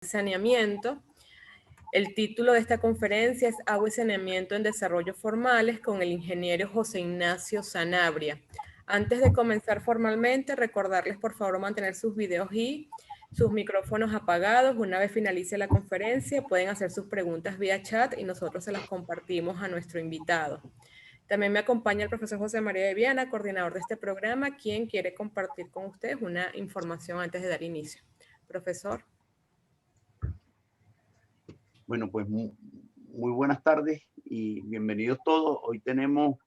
saneamiento. El título de esta conferencia es Agua y saneamiento en desarrollos formales con el ingeniero José Ignacio Sanabria. Antes de comenzar formalmente, recordarles por favor mantener sus videos y sus micrófonos apagados. Una vez finalice la conferencia, pueden hacer sus preguntas vía chat y nosotros se las compartimos a nuestro invitado. También me acompaña el profesor José María de Viana, coordinador de este programa, quien quiere compartir con ustedes una información antes de dar inicio. Profesor. Bueno, pues muy buenas tardes y bienvenidos todos. Hoy tenemos,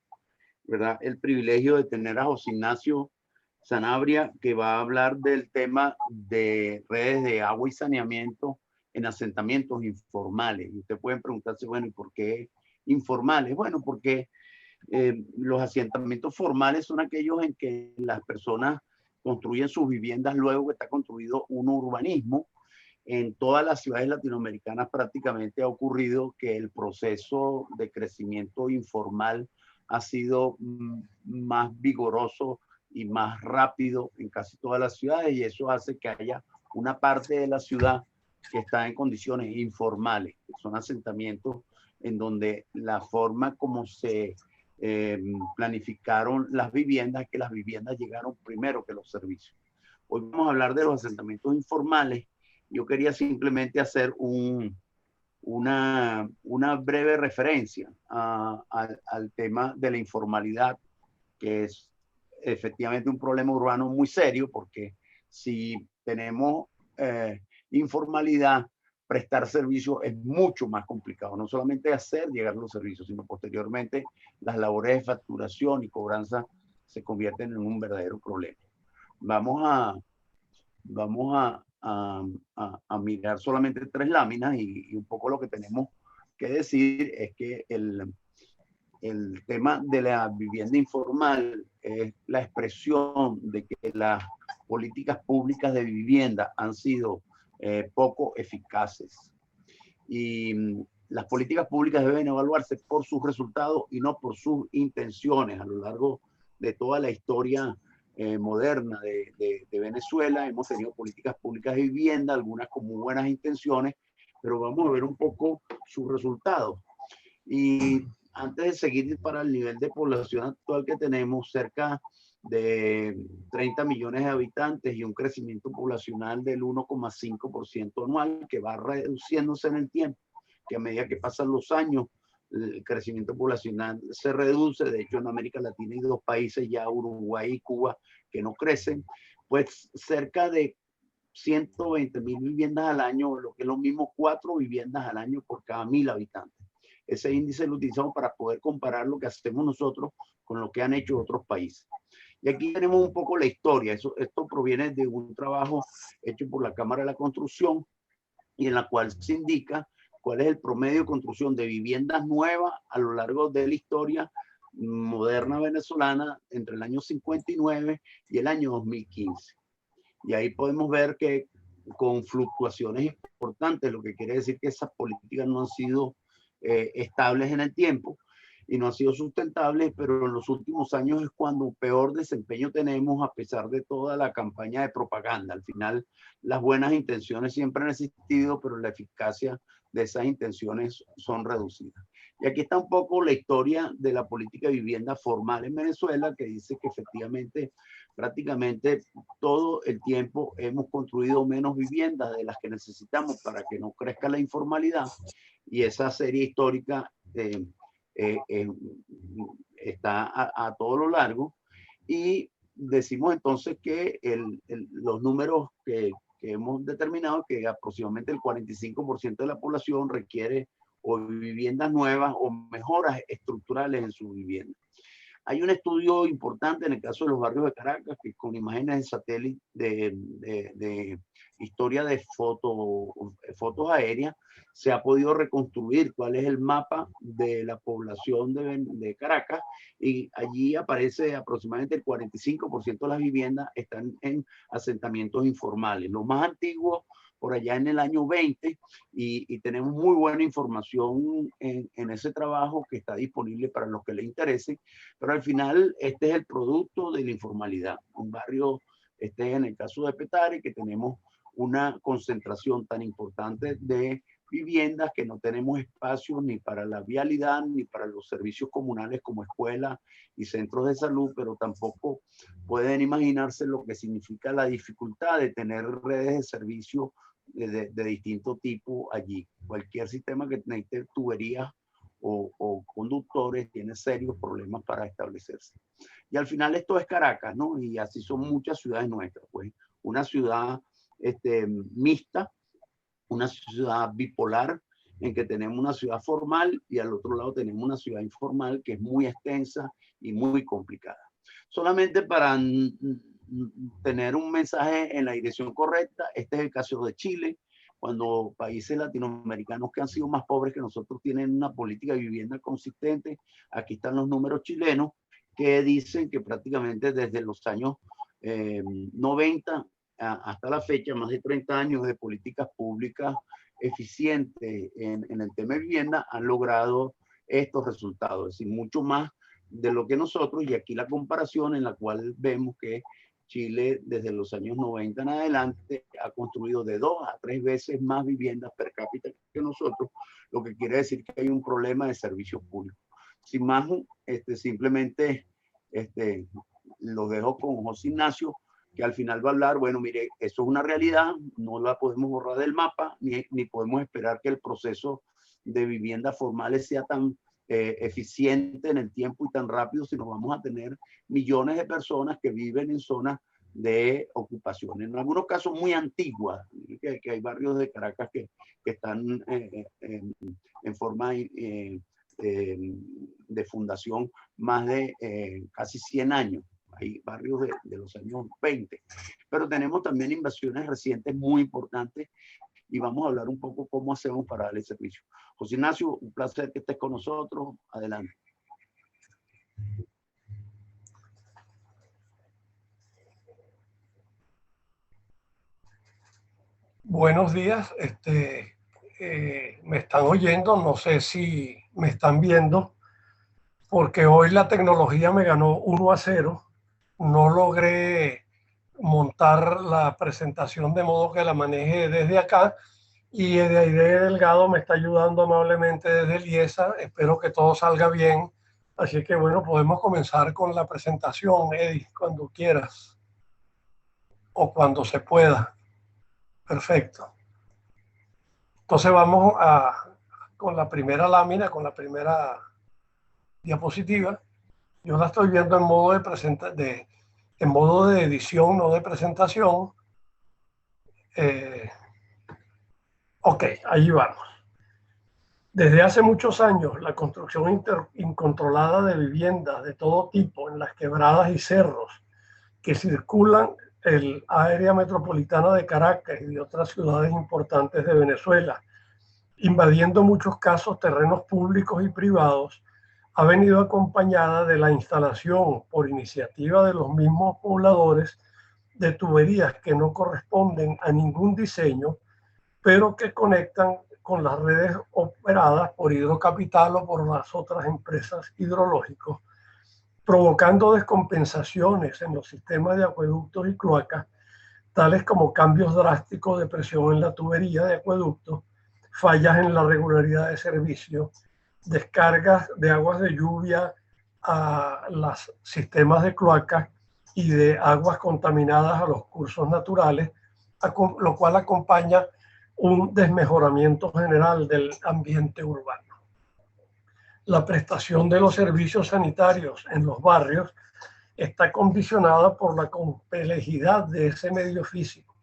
¿verdad?, el privilegio de tener a José Ignacio Sanabria, que va a hablar del tema de redes de agua y saneamiento en asentamientos informales. Y ustedes pueden preguntarse, bueno, ¿y por qué informales? Bueno, porque los asentamientos formales son aquellos en que las personas construyen sus viviendas luego que está construido un urbanismo. En todas las ciudades latinoamericanas prácticamente ha ocurrido que el proceso de crecimiento informal ha sido más vigoroso y más rápido en casi todas las ciudades, y eso hace que haya una parte de la ciudad que está en condiciones informales, que son asentamientos en donde la forma como se planificaron las viviendas, que las viviendas llegaron primero que los servicios. Hoy vamos a hablar de los asentamientos informales. Yo quería simplemente hacer una breve referencia al tema de la informalidad, que es efectivamente un problema urbano muy serio, porque si tenemos informalidad, prestar servicios es mucho más complicado. No solamente hacer llegar los servicios, sino posteriormente las labores de facturación y cobranza se convierten en un verdadero problema. Vamos a mirar solamente 3 láminas y un poco lo que tenemos que decir es que el tema de la vivienda informal es la expresión de que las políticas públicas de vivienda han sido poco eficaces. Y las políticas públicas deben evaluarse por sus resultados y no por sus intenciones. A lo largo de toda la historia moderna de Venezuela hemos tenido políticas públicas de vivienda, algunas con muy buenas intenciones, pero vamos a ver un poco sus resultados. Y antes de seguir, para el nivel de población actual que tenemos, cerca de 30 millones de habitantes y un crecimiento poblacional del 1,5% anual, que va reduciéndose en el tiempo, que a medida que pasan los años, el crecimiento poblacional se reduce. De hecho, en América Latina hay 2 países ya, Uruguay y Cuba, que no crecen. Pues cerca de 120.000 viviendas al año, lo que es lo mismo 4 viviendas al año por cada 1.000 habitantes. Ese índice lo utilizamos para poder comparar lo que hacemos nosotros con lo que han hecho otros países. Y aquí tenemos un poco la historia. Esto proviene de un trabajo hecho por la Cámara de la Construcción, y en la cual se indica cuál es el promedio de construcción de viviendas nuevas a lo largo de la historia moderna venezolana entre el año 59 y el año 2015. Y ahí podemos ver que con fluctuaciones importantes, lo que quiere decir que esas políticas no han sido estables en el tiempo y no han sido sustentables, pero en los últimos años es cuando peor desempeño tenemos, a pesar de toda la campaña de propaganda. Al final, las buenas intenciones siempre han existido, pero la eficacia de esas intenciones son reducidas. Y aquí está un poco la historia de la política de vivienda formal en Venezuela, que dice que efectivamente prácticamente todo el tiempo hemos construido menos viviendas de las que necesitamos para que no crezca la informalidad, y esa serie histórica está a todo lo largo, y decimos entonces que los números que hemos determinado, que aproximadamente el 45% de la población requiere o viviendas nuevas o mejoras estructurales en su vivienda. Hay un estudio importante en el caso de los barrios de Caracas, que con imágenes de satélite de historia de fotos aéreas, se ha podido reconstruir cuál es el mapa de la población de Caracas, y allí aparece aproximadamente el 45% de las viviendas están en asentamientos informales. Los más antiguos por allá en el año 20, y tenemos muy buena información en ese trabajo que está disponible para los que les interese, pero al final este es el producto de la informalidad. Un barrio, en el caso de Petare, que tenemos una concentración tan importante de viviendas que no tenemos espacios ni para la vialidad ni para los servicios comunales como escuelas y centros de salud, pero tampoco pueden imaginarse lo que significa la dificultad de tener redes de servicio de distinto tipo allí. Cualquier sistema que necesite tuberías o conductores tiene serios problemas para establecerse. Y al final esto es Caracas, ¿no? Y así son muchas ciudades nuestras, pues una ciudad mixta, una ciudad bipolar, en que tenemos una ciudad formal y al otro lado tenemos una ciudad informal que es muy extensa y muy complicada. Solamente para tener un mensaje en la dirección correcta, este es el caso de Chile, cuando países latinoamericanos que han sido más pobres que nosotros tienen una política de vivienda consistente. Aquí están los números chilenos que dicen que prácticamente desde los años 90 hasta la fecha, más de 30 años de políticas públicas eficientes en el tema de vivienda han logrado estos resultados, es decir, mucho más de lo que nosotros, y aquí la comparación en la cual vemos que Chile desde los años 90 en adelante ha construido de 2 a 3 veces más viviendas per cápita que nosotros, lo que quiere decir que hay un problema de servicios públicos. Sin más, simplemente los dejo con José Ignacio, que al final va a hablar, bueno, mire, eso es una realidad, no la podemos borrar del mapa, ni podemos esperar que el proceso de viviendas formales sea tan eficiente en el tiempo y tan rápido, sino vamos a tener millones de personas que viven en zonas de ocupación, en algunos casos muy antiguas, que hay barrios de Caracas que están en forma de fundación más de casi 100 años. Hay barrios de los años 20, pero tenemos también invasiones recientes muy importantes y vamos a hablar un poco cómo hacemos para darle servicio. José Ignacio, un placer que estés con nosotros. Adelante. Buenos días, me están oyendo, no sé si me están viendo, porque hoy la tecnología me ganó 1-0, no logré montar la presentación de modo que la maneje desde acá, y de Aide Delgado me está ayudando amablemente desde el IESA, espero que todo salga bien, así que bueno, podemos comenzar con la presentación, Eddie, cuando quieras, o cuando se pueda. Perfecto. Entonces vamos con la primera lámina, con la primera diapositiva. Yo la estoy viendo en modo en modo de edición, no de presentación. Ok, ahí vamos. Desde hace muchos años, la construcción incontrolada de viviendas de todo tipo en las quebradas y cerros que circulan el área metropolitana de Caracas y de otras ciudades importantes de Venezuela, invadiendo muchos casos terrenos públicos y privados, ha venido acompañada de la instalación por iniciativa de los mismos pobladores de tuberías que no corresponden a ningún diseño, pero que conectan con las redes operadas por Hidrocapital o por las otras empresas hidrológicas, provocando descompensaciones en los sistemas de acueductos y cloacas, tales como cambios drásticos de presión en la tubería de acueducto, fallas en la regularidad de servicio, descargas de aguas de lluvia a los sistemas de cloacas y de aguas contaminadas a los cursos naturales, lo cual acompaña un desmejoramiento general del ambiente urbano. La prestación de los servicios sanitarios en los barrios está condicionada por la complejidad de ese medio físico,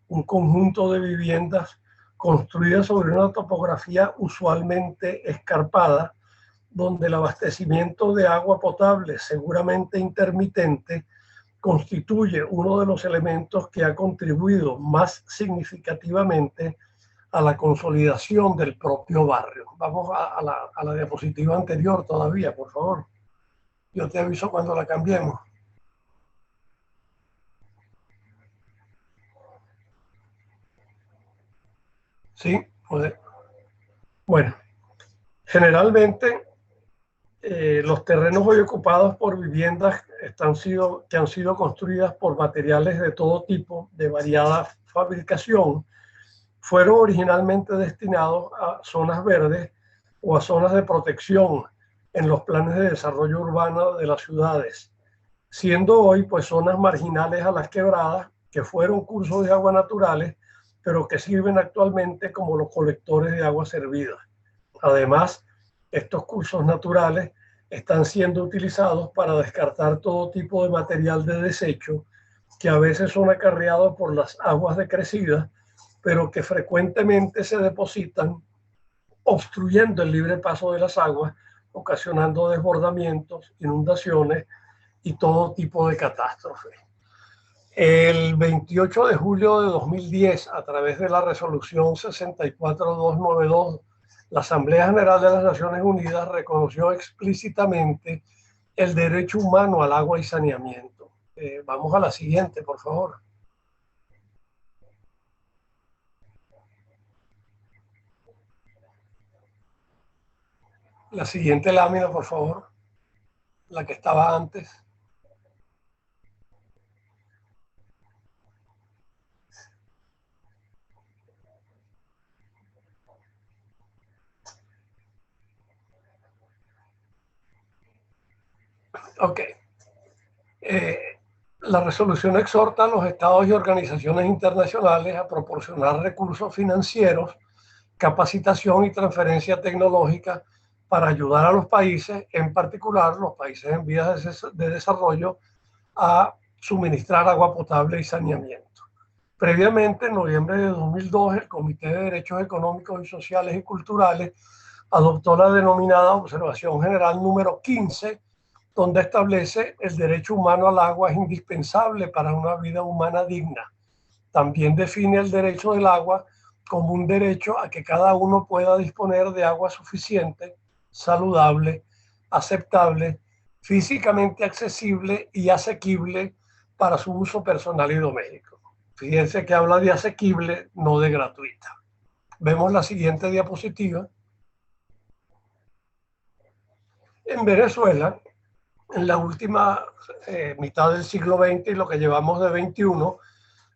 un conjunto de viviendas construidas sobre una topografía usualmente escarpada, donde el abastecimiento de agua potable, seguramente intermitente, constituye uno de los elementos que ha contribuido más significativamente a la consolidación del propio barrio. Vamos a la diapositiva anterior todavía, por favor. Yo te aviso cuando la cambiemos. Sí, puede. Bueno, generalmente Los terrenos hoy ocupados por viviendas que han sido construidas por materiales de todo tipo, de variada fabricación, fueron originalmente destinados a zonas verdes o a zonas de protección en los planes de desarrollo urbano de las ciudades, siendo hoy pues zonas marginales a las quebradas que fueron cursos de agua naturales, pero que sirven actualmente como los colectores de agua servida. Además, estos cursos naturales están siendo utilizados para descartar todo tipo de material de desecho que a veces son acarreados por las aguas decrecidas, pero que frecuentemente se depositan obstruyendo el libre paso de las aguas, ocasionando desbordamientos, inundaciones y todo tipo de catástrofes. El 28 de julio de 2010, a través de la resolución 64292, la Asamblea General de las Naciones Unidas reconoció explícitamente el derecho humano al agua y saneamiento. Vamos a la siguiente, por favor. La siguiente lámina, por favor. La que estaba antes. Ok. La resolución exhorta a los estados y organizaciones internacionales a proporcionar recursos financieros, capacitación y transferencia tecnológica para ayudar a los países, en particular los países en vías de desarrollo, a suministrar agua potable y saneamiento. Previamente, en noviembre de 2002, el Comité de Derechos Económicos y Sociales y Culturales adoptó la denominada Observación General número 15, donde establece el derecho humano al agua es indispensable para una vida humana digna. También define el derecho del agua como un derecho a que cada uno pueda disponer de agua suficiente, saludable, aceptable, físicamente accesible y asequible para su uso personal y doméstico. Fíjense que habla de asequible, no de gratuita. Vemos la siguiente diapositiva. En Venezuela, en la última mitad del siglo XX y lo que llevamos de XXI,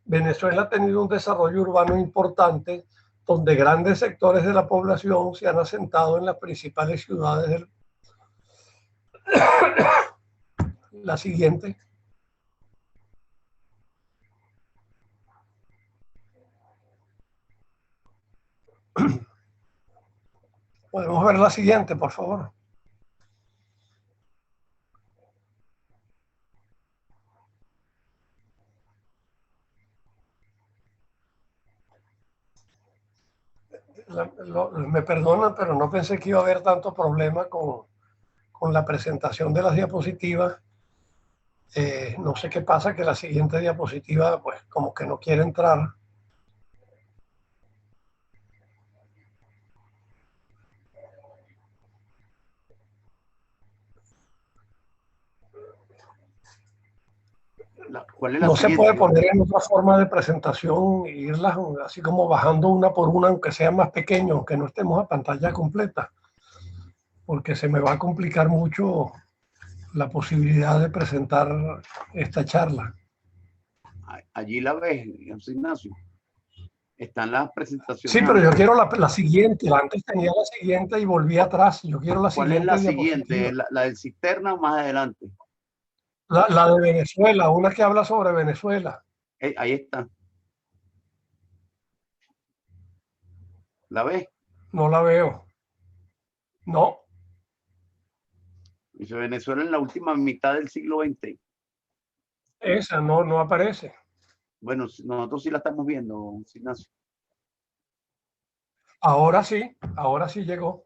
Venezuela ha tenido un desarrollo urbano importante donde grandes sectores de la población se han asentado en las principales ciudades del... La siguiente. Podemos ver la siguiente, por favor. Me perdonan, pero no pensé que iba a haber tanto problema con la presentación de las diapositivas. No sé qué pasa, que la siguiente diapositiva, pues, como que no quiere entrar. ¿Cuál es la No siguiente? Se puede poner en otra forma de presentación e irlas así como bajando una por una, aunque sea más pequeño, aunque no estemos a pantalla completa, porque se me va a complicar mucho la posibilidad de presentar esta charla. Allí la ves, Ignacio. Están las presentaciones. Sí, pero yo quiero la siguiente. Antes tenía la siguiente y volví atrás. Yo quiero la siguiente. ¿Cuál es la siguiente? ¿La del cisterna o más adelante? La de Venezuela, una que habla sobre Venezuela. Ahí está. ¿La ves? No la veo. No. Dice Venezuela en la última mitad del siglo XX. Esa no aparece. Bueno, nosotros sí la estamos viendo, Ignacio. Ahora sí llegó.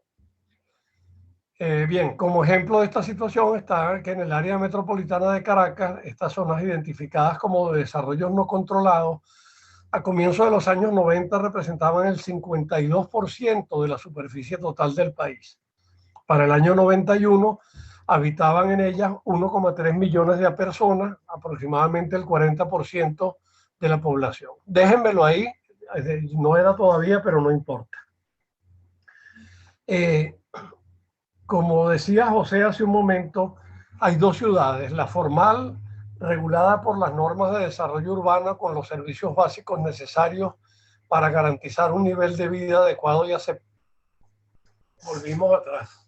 Bien, como ejemplo de esta situación está que en el área metropolitana de Caracas, estas zonas identificadas como de desarrollos no controlados, a comienzos de los años 90 representaban el 52% de la superficie total del país. Para el año 91 habitaban en ellas 1,3 millones de personas, aproximadamente el 40% de la población. Déjenmelo ahí, no era todavía, pero no importa. Como decía José hace un momento, hay dos ciudades, la formal, regulada por las normas de desarrollo urbano con los servicios básicos necesarios para garantizar un nivel de vida adecuado y aceptable. Volvimos atrás.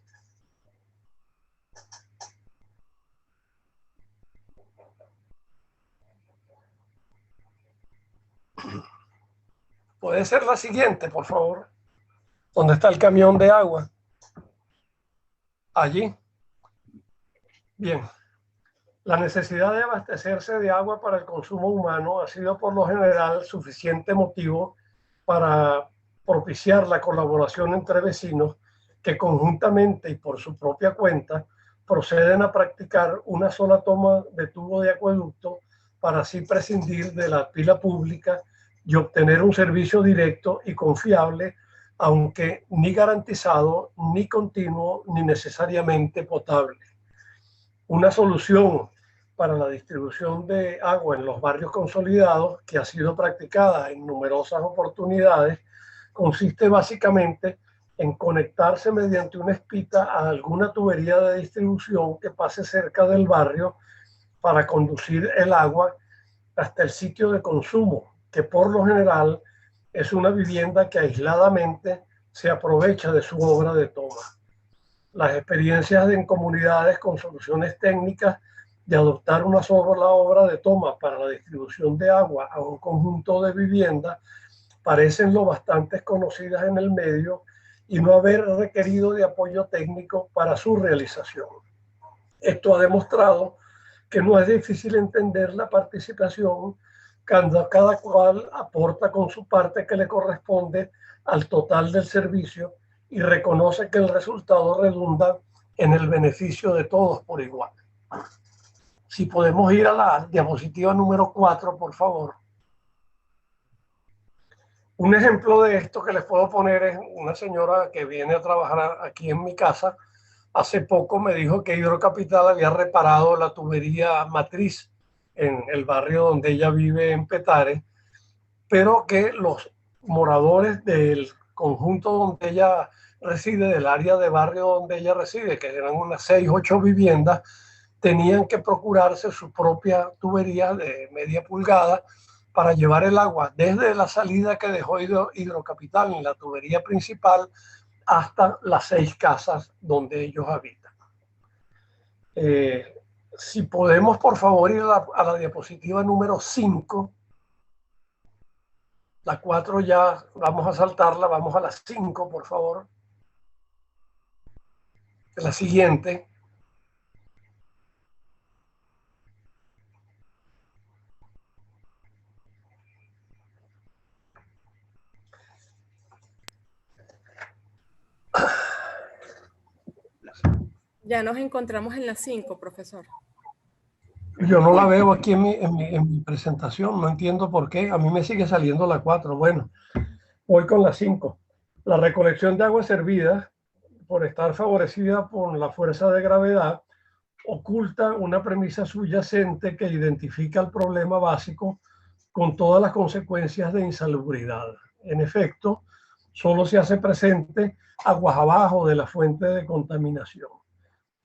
Puede ser la siguiente, por favor. ¿Dónde está el camión de agua? Allí. Bien. La necesidad de abastecerse de agua para el consumo humano ha sido por lo general suficiente motivo para propiciar la colaboración entre vecinos que conjuntamente y por su propia cuenta proceden a practicar una sola toma de tubo de acueducto para así prescindir de la pila pública y obtener un servicio directo y confiable, aunque ni garantizado, ni continuo, ni necesariamente potable. Una solución para la distribución de agua en los barrios consolidados, que ha sido practicada en numerosas oportunidades, consiste básicamente en conectarse mediante una espita a alguna tubería de distribución que pase cerca del barrio para conducir el agua hasta el sitio de consumo, que por lo general es una vivienda que aisladamente se aprovecha de su obra de toma. Las experiencias en comunidades con soluciones técnicas de adoptar una sola obra de toma para la distribución de agua a un conjunto de viviendas parecen lo bastante conocidas en el medio y no haber requerido de apoyo técnico para su realización. Esto ha demostrado que no es difícil entender la participación cuando cada cual aporta con su parte que le corresponde al total del servicio y reconoce que el resultado redunda en el beneficio de todos por igual. Si podemos ir a la diapositiva número 4, por favor. Un ejemplo de esto que les puedo poner es una señora que viene a trabajar aquí en mi casa. Hace poco me dijo que Hidrocapital había reparado la tubería matriz en el barrio donde ella vive, en Petare, pero que los moradores del conjunto donde ella reside, del área de barrio donde ella reside, que eran unas 6, 8 viviendas, tenían que procurarse su propia tubería de media pulgada para llevar el agua desde la salida que dejó Hidrocapital en la tubería principal hasta las 6 casas donde ellos habitan. Si podemos, por favor, ir a la diapositiva número 5. La 4 ya vamos a saltarla, vamos a la 5, por favor. La siguiente. Ya nos encontramos en la 5, profesor. Yo no la veo aquí en mi presentación, no entiendo por qué. A mí me sigue saliendo la 4. Bueno, voy con la 5. La recolección de aguas servidas, por estar favorecida por la fuerza de gravedad, oculta una premisa subyacente que identifica el problema básico con todas las consecuencias de insalubridad. En efecto, solo se hace presente aguas abajo de la fuente de contaminación.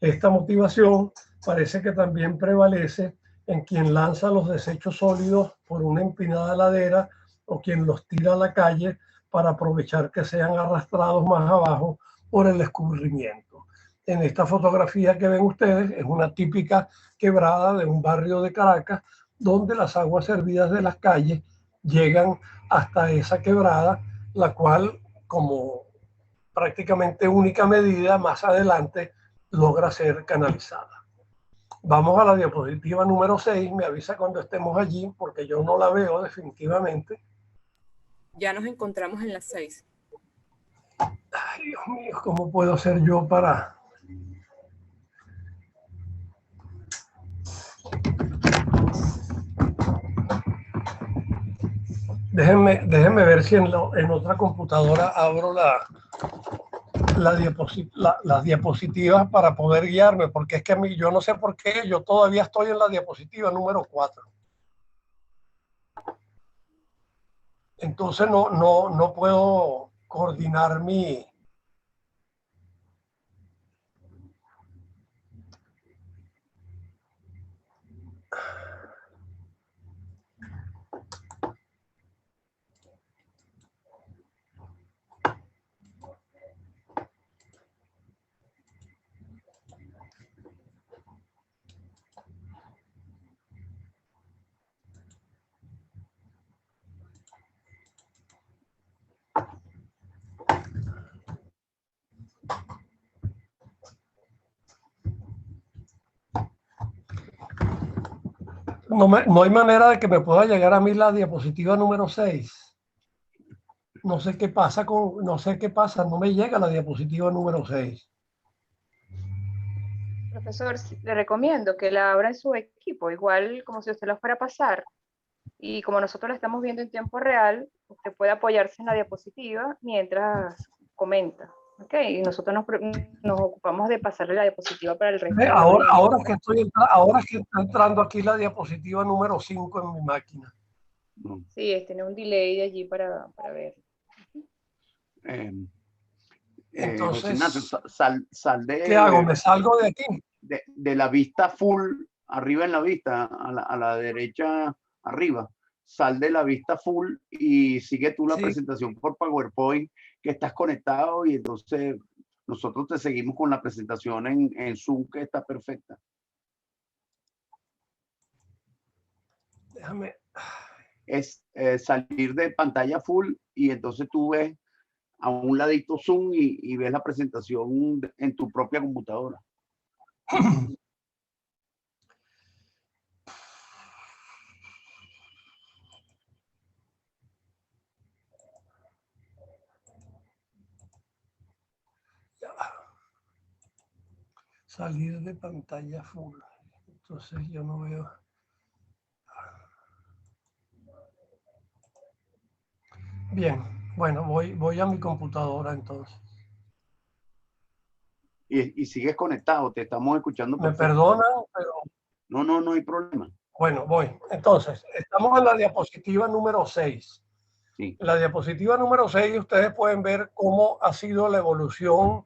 Esta motivación parece que también prevalece en quien lanza los desechos sólidos por una empinada ladera o quien los tira a la calle para aprovechar que sean arrastrados más abajo por el escurrimiento. En esta fotografía que ven ustedes es una típica quebrada de un barrio de Caracas donde las aguas servidas de las calles llegan hasta esa quebrada, la cual, como prácticamente única medida, más adelante logra ser canalizada. Vamos a la diapositiva número 6. Me avisa cuando estemos allí porque yo no la veo definitivamente. Ya nos encontramos en la 6. Ay, Dios mío, ¿cómo puedo hacer yo para...? Déjenme ver si en otra computadora abro las diapositivas para poder guiarme, porque es que a mí, yo no sé por qué, yo todavía estoy en la diapositiva número 4. Entonces no puedo coordinar mi... no hay manera de que me pueda llegar a mí la diapositiva número 6. No sé qué pasa no me llega la diapositiva número 6. Profesor, le recomiendo que la abra en su equipo, igual como si usted la fuera a pasar. Y como nosotros la estamos viendo en tiempo real, usted puede apoyarse en la diapositiva mientras comenta. ¿Ok? Y nosotros nos ocupamos de pasarle la diapositiva para el resto de la audiencia. Ahora que está entrando aquí la diapositiva número 5 en mi máquina. Sí, tiene un delay de allí para ver. Entonces, José Ignacio, sal de... ¿qué hago? ¿Me salgo de aquí? De la vista full, arriba en la vista, a la derecha arriba. Sal de la vista full y sigue tú la presentación por PowerPoint que estás conectado, y entonces nosotros te seguimos con la presentación en Zoom, que está perfecta. Déjame. Es salir de pantalla full y entonces tú ves a un ladito Zoom y ves la presentación en tu propia computadora. Salir de pantalla full. Entonces yo no veo. Bien, bueno, voy a mi computadora entonces. Y sigues conectado, te estamos escuchando. Me perfecto. perdonan, pero... No hay problema. Bueno, voy. Entonces, estamos en la diapositiva número 6. Sí. En la diapositiva número 6 ustedes pueden ver cómo ha sido la evolución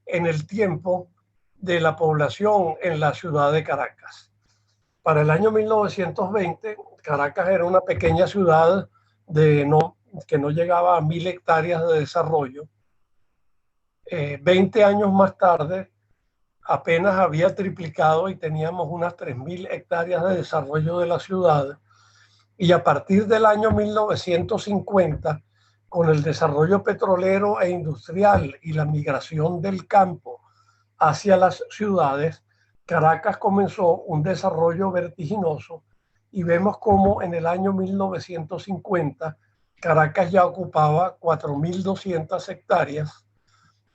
en el tiempo de la población en la ciudad de Caracas. Para el año 1920, Caracas era una pequeña ciudad que no llegaba a 1000 hectáreas de desarrollo. 20 años más tarde, apenas había triplicado y teníamos unas 3000 hectáreas de desarrollo de la ciudad. Y a partir del año 1950, con el desarrollo petrolero e industrial y la migración del campo hacia las ciudades, Caracas comenzó un desarrollo vertiginoso, y vemos cómo en el año 1950 Caracas ya ocupaba 4200 hectáreas.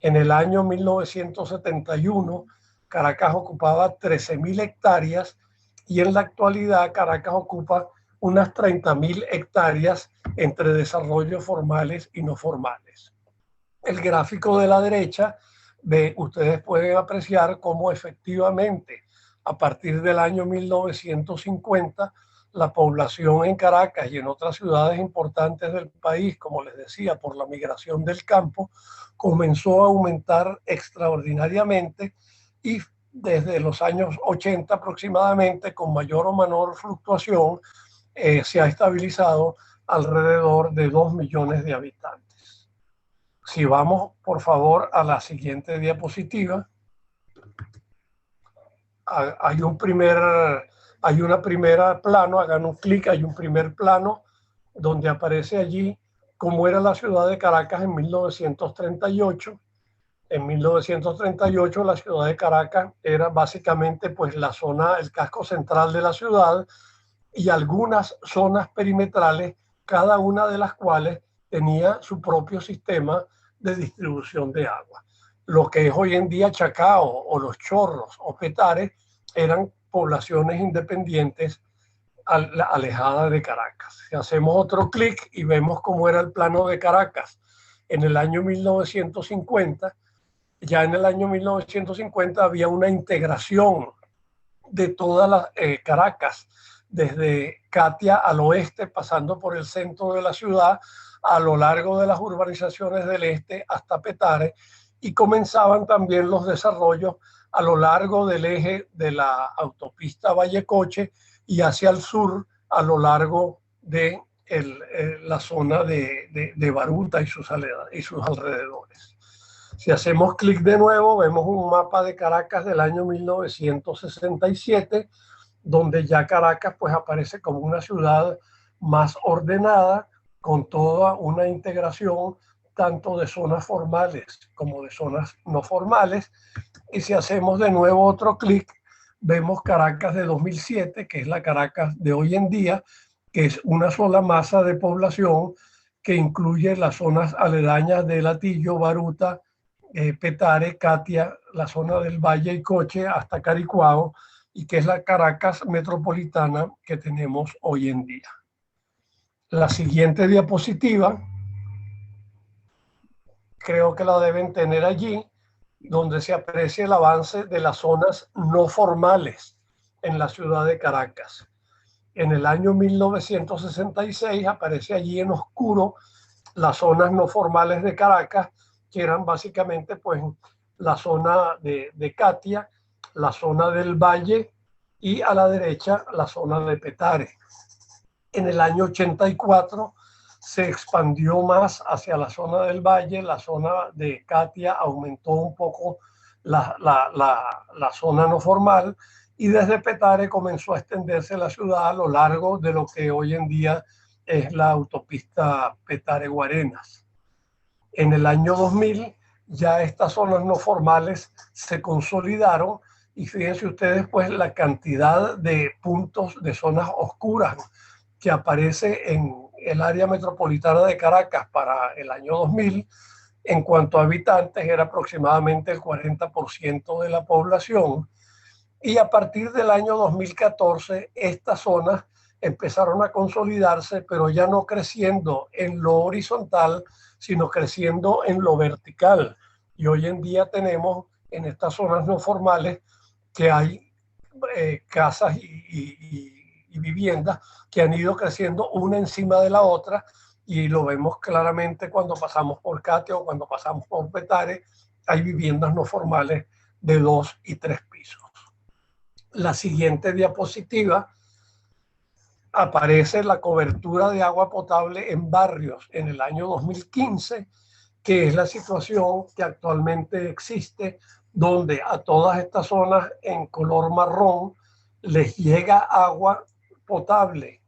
En el año 1971 Caracas ocupaba 13.000 hectáreas, y en la actualidad Caracas ocupa unas 30.000 hectáreas entre desarrollos formales y no formales. El gráfico de la derecha, ustedes pueden apreciar cómo efectivamente a partir del año 1950 la población en Caracas y en otras ciudades importantes del país, como les decía, por la migración del campo, comenzó a aumentar extraordinariamente, y desde los años 80 aproximadamente, con mayor o menor fluctuación, se ha estabilizado alrededor de 2 millones de habitantes. Si vamos, por favor, a la siguiente diapositiva, hay una primera plano, hagan un clic, hay un primer plano donde aparece allí cómo era la ciudad de Caracas en 1938. En 1938 la ciudad de Caracas era básicamente pues la zona, el casco central de la ciudad, y algunas zonas perimetrales, cada una de las cuales tenía su propio sistema de distribución de agua. Lo que es hoy en día Chacao o Los Chorros o Petare eran poblaciones independientes alejadas de Caracas. Si hacemos otro clic y vemos cómo era el plano de Caracas en el año 1950, ya en el año 1950 había una integración de todas las Caracas, desde Catia al oeste, pasando por el centro de la ciudad, a lo largo de las urbanizaciones del este hasta Petare, y comenzaban también los desarrollos a lo largo del eje de la autopista Vallecoche y hacia el sur a lo largo de la zona de Baruta y sus alrededores. Si hacemos clic de nuevo, vemos un mapa de Caracas del año 1967, donde ya Caracas pues aparece como una ciudad más ordenada, con toda una integración tanto de zonas formales como de zonas no formales. Y si hacemos de nuevo otro clic, vemos Caracas de 2007, que es la Caracas de hoy en día, que es una sola masa de población que incluye las zonas aledañas de Latillo, Baruta, Petare, Catia, la zona del Valle y Coche hasta Caricuao, y que es la Caracas metropolitana que tenemos hoy en día. La siguiente diapositiva, creo que la deben tener allí, donde se aprecia el avance de las zonas no formales en la ciudad de Caracas. En el año 1966 aparece allí en oscuro las zonas no formales de Caracas, que eran básicamente pues la zona de Catia, la zona del Valle y a la derecha la zona de Petare. En el año 84 se expandió más hacia la zona del Valle, la zona de Catia aumentó un poco la zona no formal, y desde Petare comenzó a extenderse la ciudad a lo largo de lo que hoy en día es la autopista Petare-Guarenas. En el año 2000 ya estas zonas no formales se consolidaron, y fíjense ustedes pues la cantidad de puntos de zonas oscuras que aparece en el área metropolitana de Caracas para el año 2000. En cuanto a habitantes, era aproximadamente el 40% de la población. Y a partir del año 2014, estas zonas empezaron a consolidarse, pero ya no creciendo en lo horizontal, sino creciendo en lo vertical. Y hoy en día tenemos en estas zonas no formales que hay casas y viviendas que han ido creciendo una encima de la otra, y lo vemos claramente cuando pasamos por Catia o cuando pasamos por Petare. Hay viviendas no formales de 2 y 3 pisos. La siguiente diapositiva aparece la cobertura de agua potable en barrios en el año 2015, que es la situación que actualmente existe, donde a todas estas zonas en color marrón les llega agua potable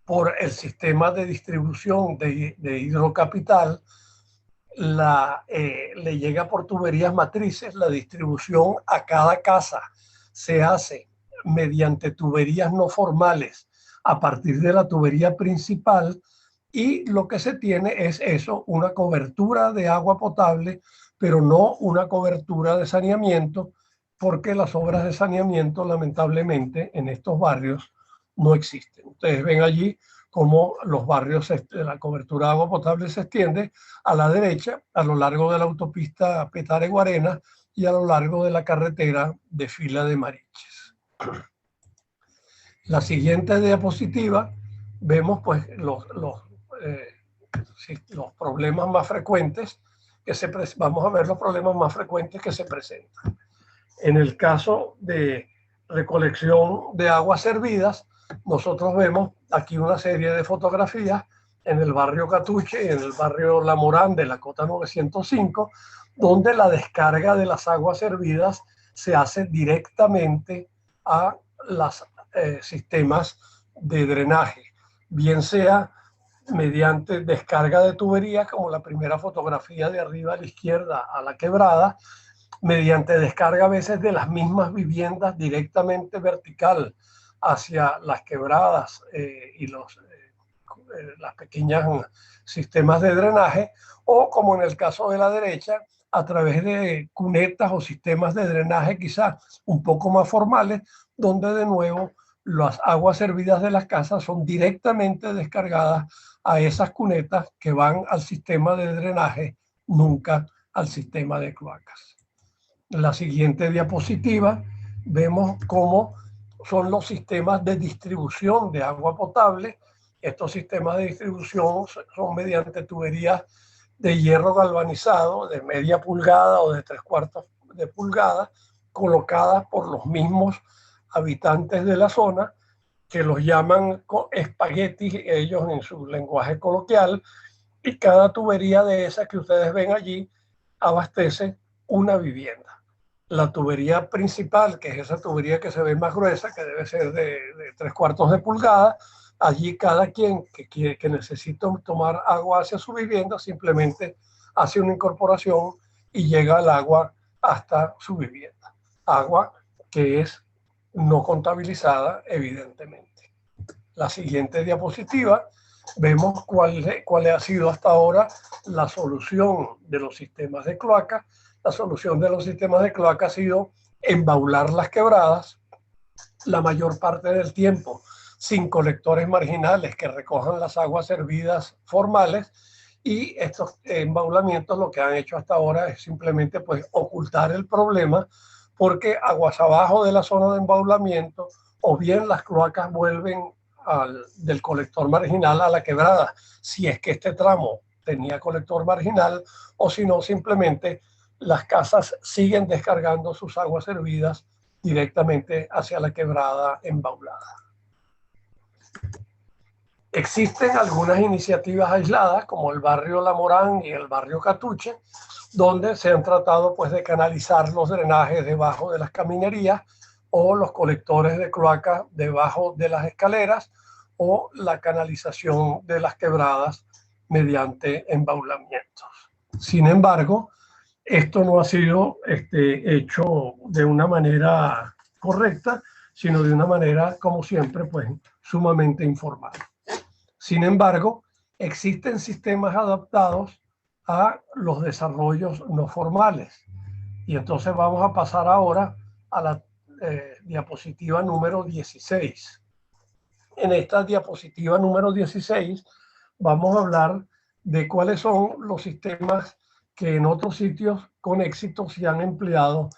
por el sistema de distribución de Hidrocapital. Le llega por tuberías matrices. La distribución a cada casa se hace mediante tuberías no formales a partir de la tubería principal, y lo que se tiene es eso, una cobertura de agua potable, pero no una cobertura de saneamiento, porque las obras de saneamiento lamentablemente en estos barrios no existen. Ustedes ven allí cómo los barrios, la cobertura de agua potable se extiende a la derecha, a lo largo de la autopista Petare-Guarenas y a lo largo de la carretera de Fila de Mariches. La siguiente diapositiva vemos pues los problemas más frecuentes que vamos a ver los problemas más frecuentes que se presentan. En el caso de recolección de aguas servidas, nosotros vemos aquí una serie de fotografías en el barrio Catuche y en el barrio La Morán de la Cota 905, donde la descarga de las aguas servidas se hace directamente a los sistemas de drenaje, bien sea mediante descarga de tuberías, como la primera fotografía de arriba a la izquierda a la quebrada, mediante descarga a veces de las mismas viviendas directamente vertical hacia las quebradas y las pequeñas sistemas de drenaje, o como en el caso de la derecha, a través de cunetas o sistemas de drenaje quizás un poco más formales, donde de nuevo las aguas servidas de las casas son directamente descargadas a esas cunetas que van al sistema de drenaje, nunca al sistema de cloacas. En la siguiente diapositiva vemos cómo son los sistemas de distribución de agua potable. Estos sistemas de distribución son mediante tuberías de hierro galvanizado de media pulgada o de 3/4 de pulgada, colocadas por los mismos habitantes de la zona, que los llaman espaguetis ellos en su lenguaje coloquial, y cada tubería de esas que ustedes ven allí abastece una vivienda. La tubería principal, que es esa tubería que se ve más gruesa, que debe ser de 3/4 de pulgada, allí cada quien que necesita tomar agua hacia su vivienda simplemente hace una incorporación y llega el agua hasta su vivienda. Agua que es no contabilizada, evidentemente. La siguiente diapositiva, vemos cuál ha sido hasta ahora la solución de los sistemas de cloaca. La solución de los sistemas de cloaca ha sido embaular las quebradas, la mayor parte del tiempo sin colectores marginales que recojan las aguas servidas formales, y estos embaulamientos lo que han hecho hasta ahora es simplemente pues ocultar el problema, porque aguas abajo de la zona de embaulamiento o bien las cloacas vuelven del colector marginal a la quebrada, si es que este tramo tenía colector marginal, o si no, simplemente las casas siguen descargando sus aguas servidas directamente hacia la quebrada embaulada. Existen algunas iniciativas aisladas, como el barrio La Morán y el barrio Catuche, donde se han tratado pues de canalizar los drenajes debajo de las caminerías o los colectores de cloaca debajo de las escaleras, o la canalización de las quebradas mediante embaulamientos. Sin embargo, esto no ha sido hecho de una manera correcta, sino de una manera, como siempre, pues sumamente informal. Sin embargo, existen sistemas adaptados a los desarrollos no formales. Y entonces vamos a pasar ahora a la diapositiva número 16. En esta diapositiva número 16 vamos a hablar de cuáles son los sistemas que en otros sitios con éxito se han empleado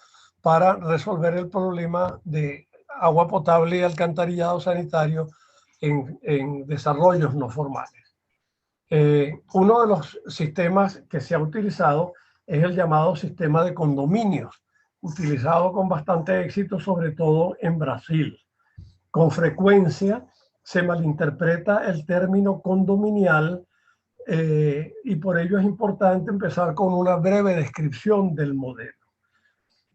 para resolver el problema de agua potable y alcantarillado sanitario en desarrollos no formales. Uno de los sistemas que se ha utilizado es el llamado sistema de condominios, utilizado con bastante éxito, sobre todo en Brasil. Con frecuencia se malinterpreta el término condominial, y por ello es importante empezar con una breve descripción del modelo.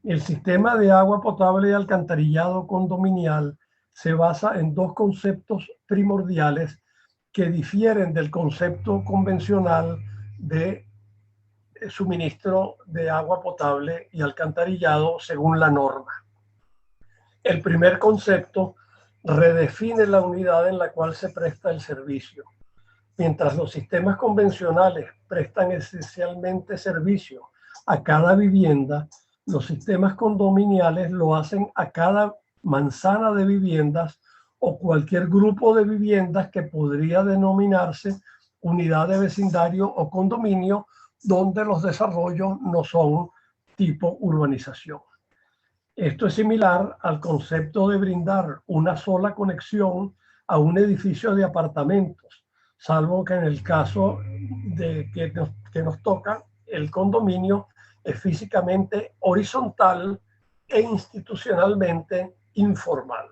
El sistema de agua potable y alcantarillado condominial se basa en dos conceptos primordiales que difieren del concepto convencional de suministro de agua potable y alcantarillado según la norma. El primer concepto redefine la unidad en la cual se presta el servicio. Mientras los sistemas convencionales prestan esencialmente servicio a cada vivienda, los sistemas condominiales lo hacen a cada manzana de viviendas o cualquier grupo de viviendas que podría denominarse unidad de vecindario o condominio, donde los desarrollos no son tipo urbanización. Esto es similar al concepto de brindar una sola conexión a un edificio de apartamentos, salvo que en el caso de que nos toca, el condominio es físicamente horizontal e institucionalmente informal.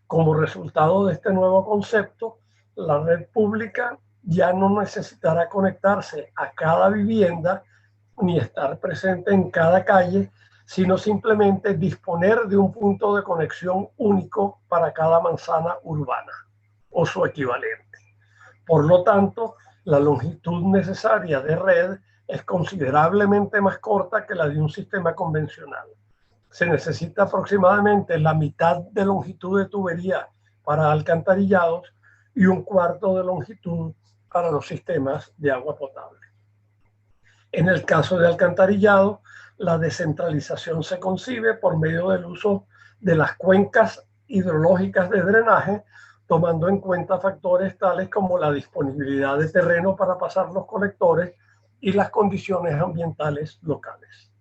Como resultado de este nuevo concepto, la red pública ya no necesitará conectarse a cada vivienda ni estar presente en cada calle, sino simplemente disponer de un punto de conexión único para cada manzana urbana o su equivalente. Por lo tanto, la longitud necesaria de red es considerablemente más corta que la de un sistema convencional. Se necesita aproximadamente la mitad de longitud de tubería para alcantarillados y un cuarto de longitud para los sistemas de agua potable. En el caso de alcantarillado, la descentralización se concibe por medio del uso de las cuencas hidrológicas de drenaje, tomando en cuenta factores tales como la disponibilidad de terreno para pasar los colectores y las condiciones ambientales locales.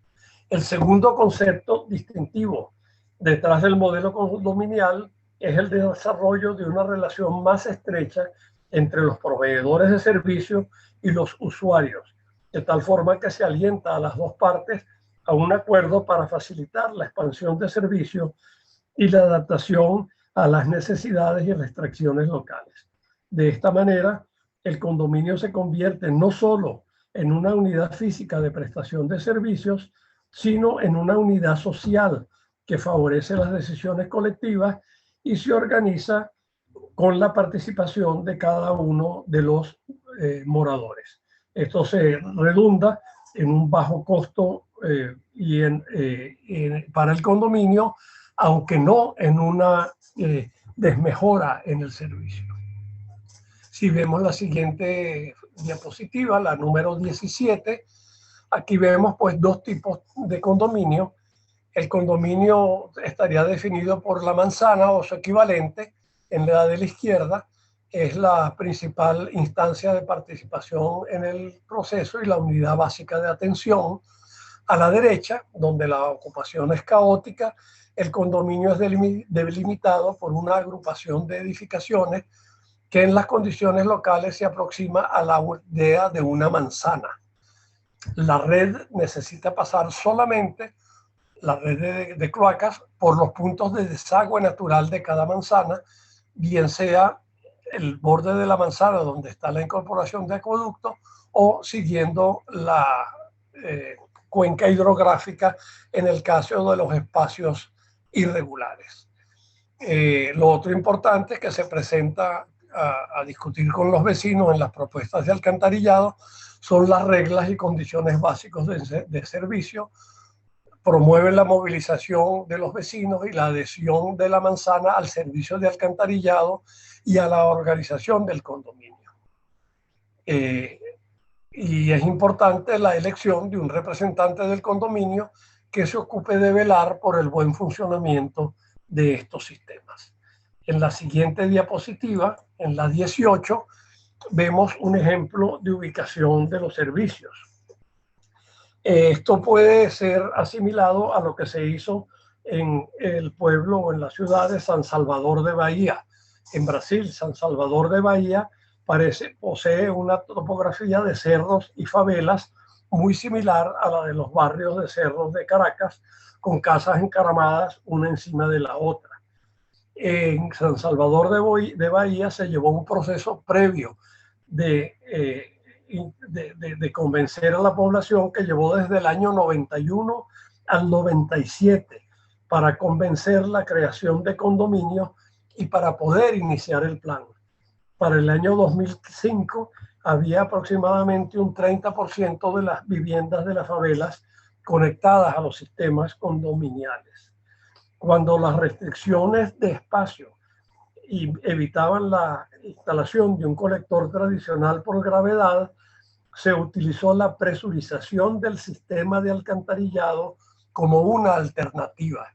El segundo concepto distintivo detrás del modelo condominial es el desarrollo de una relación más estrecha entre los proveedores de servicios y los usuarios, de tal forma que se alienta a las dos partes a un acuerdo para facilitar la expansión de servicios y la adaptación a las necesidades y restricciones locales. De esta manera, el condominio se convierte no solo en una unidad física de prestación de servicios, sino en una unidad social que favorece las decisiones colectivas y se organiza con la participación de cada uno de los moradores. Esto se redunda en un bajo costo para el condominio, aunque no en una desmejora en el servicio. Si vemos la siguiente diapositiva, la número 17, aquí vemos pues dos tipos de condominio. El condominio estaría definido por la manzana o su equivalente. En la de la izquierda es la principal instancia de participación en el proceso y la unidad básica de atención. A la derecha, donde la ocupación es caótica, el condominio es delimitado por una agrupación de edificaciones que en las condiciones locales se aproxima a la idea de una manzana. La red necesita pasar solamente, la red de cloacas, por los puntos de desagüe natural de cada manzana, bien sea el borde de la manzana donde está la incorporación de acueducto o siguiendo la cuenca hidrográfica en el caso de los espacios irregulares. Lo otro importante es que se presenta a discutir con los vecinos en las propuestas de alcantarillado son las reglas y condiciones básicas de servicio, promueven la movilización de los vecinos y la adhesión de la manzana al servicio de alcantarillado y a la organización del condominio. Y es importante la elección de un representante del condominio que se ocupe de velar por el buen funcionamiento de estos sistemas. En la siguiente diapositiva, en la 18, vemos un ejemplo de ubicación de los servicios. Esto puede ser asimilado a lo que se hizo en el pueblo o en la ciudad de San Salvador de Bahía. En Brasil, San Salvador de Bahía posee una topografía de cerros y favelas muy similar a la de los barrios de cerros de Caracas, con casas encaramadas una encima de la otra. En San Salvador de Bahía se llevó un proceso previo de convencer a la población que llevó desde el año 91 al 97 para convencer la creación de condominios y para poder iniciar el plan. Para el año 2005 había aproximadamente un 30% de las viviendas de las favelas conectadas a los sistemas condominiales. Cuando las restricciones de espacio evitaban la instalación de un colector tradicional por gravedad, se utilizó la presurización del sistema de alcantarillado como una alternativa.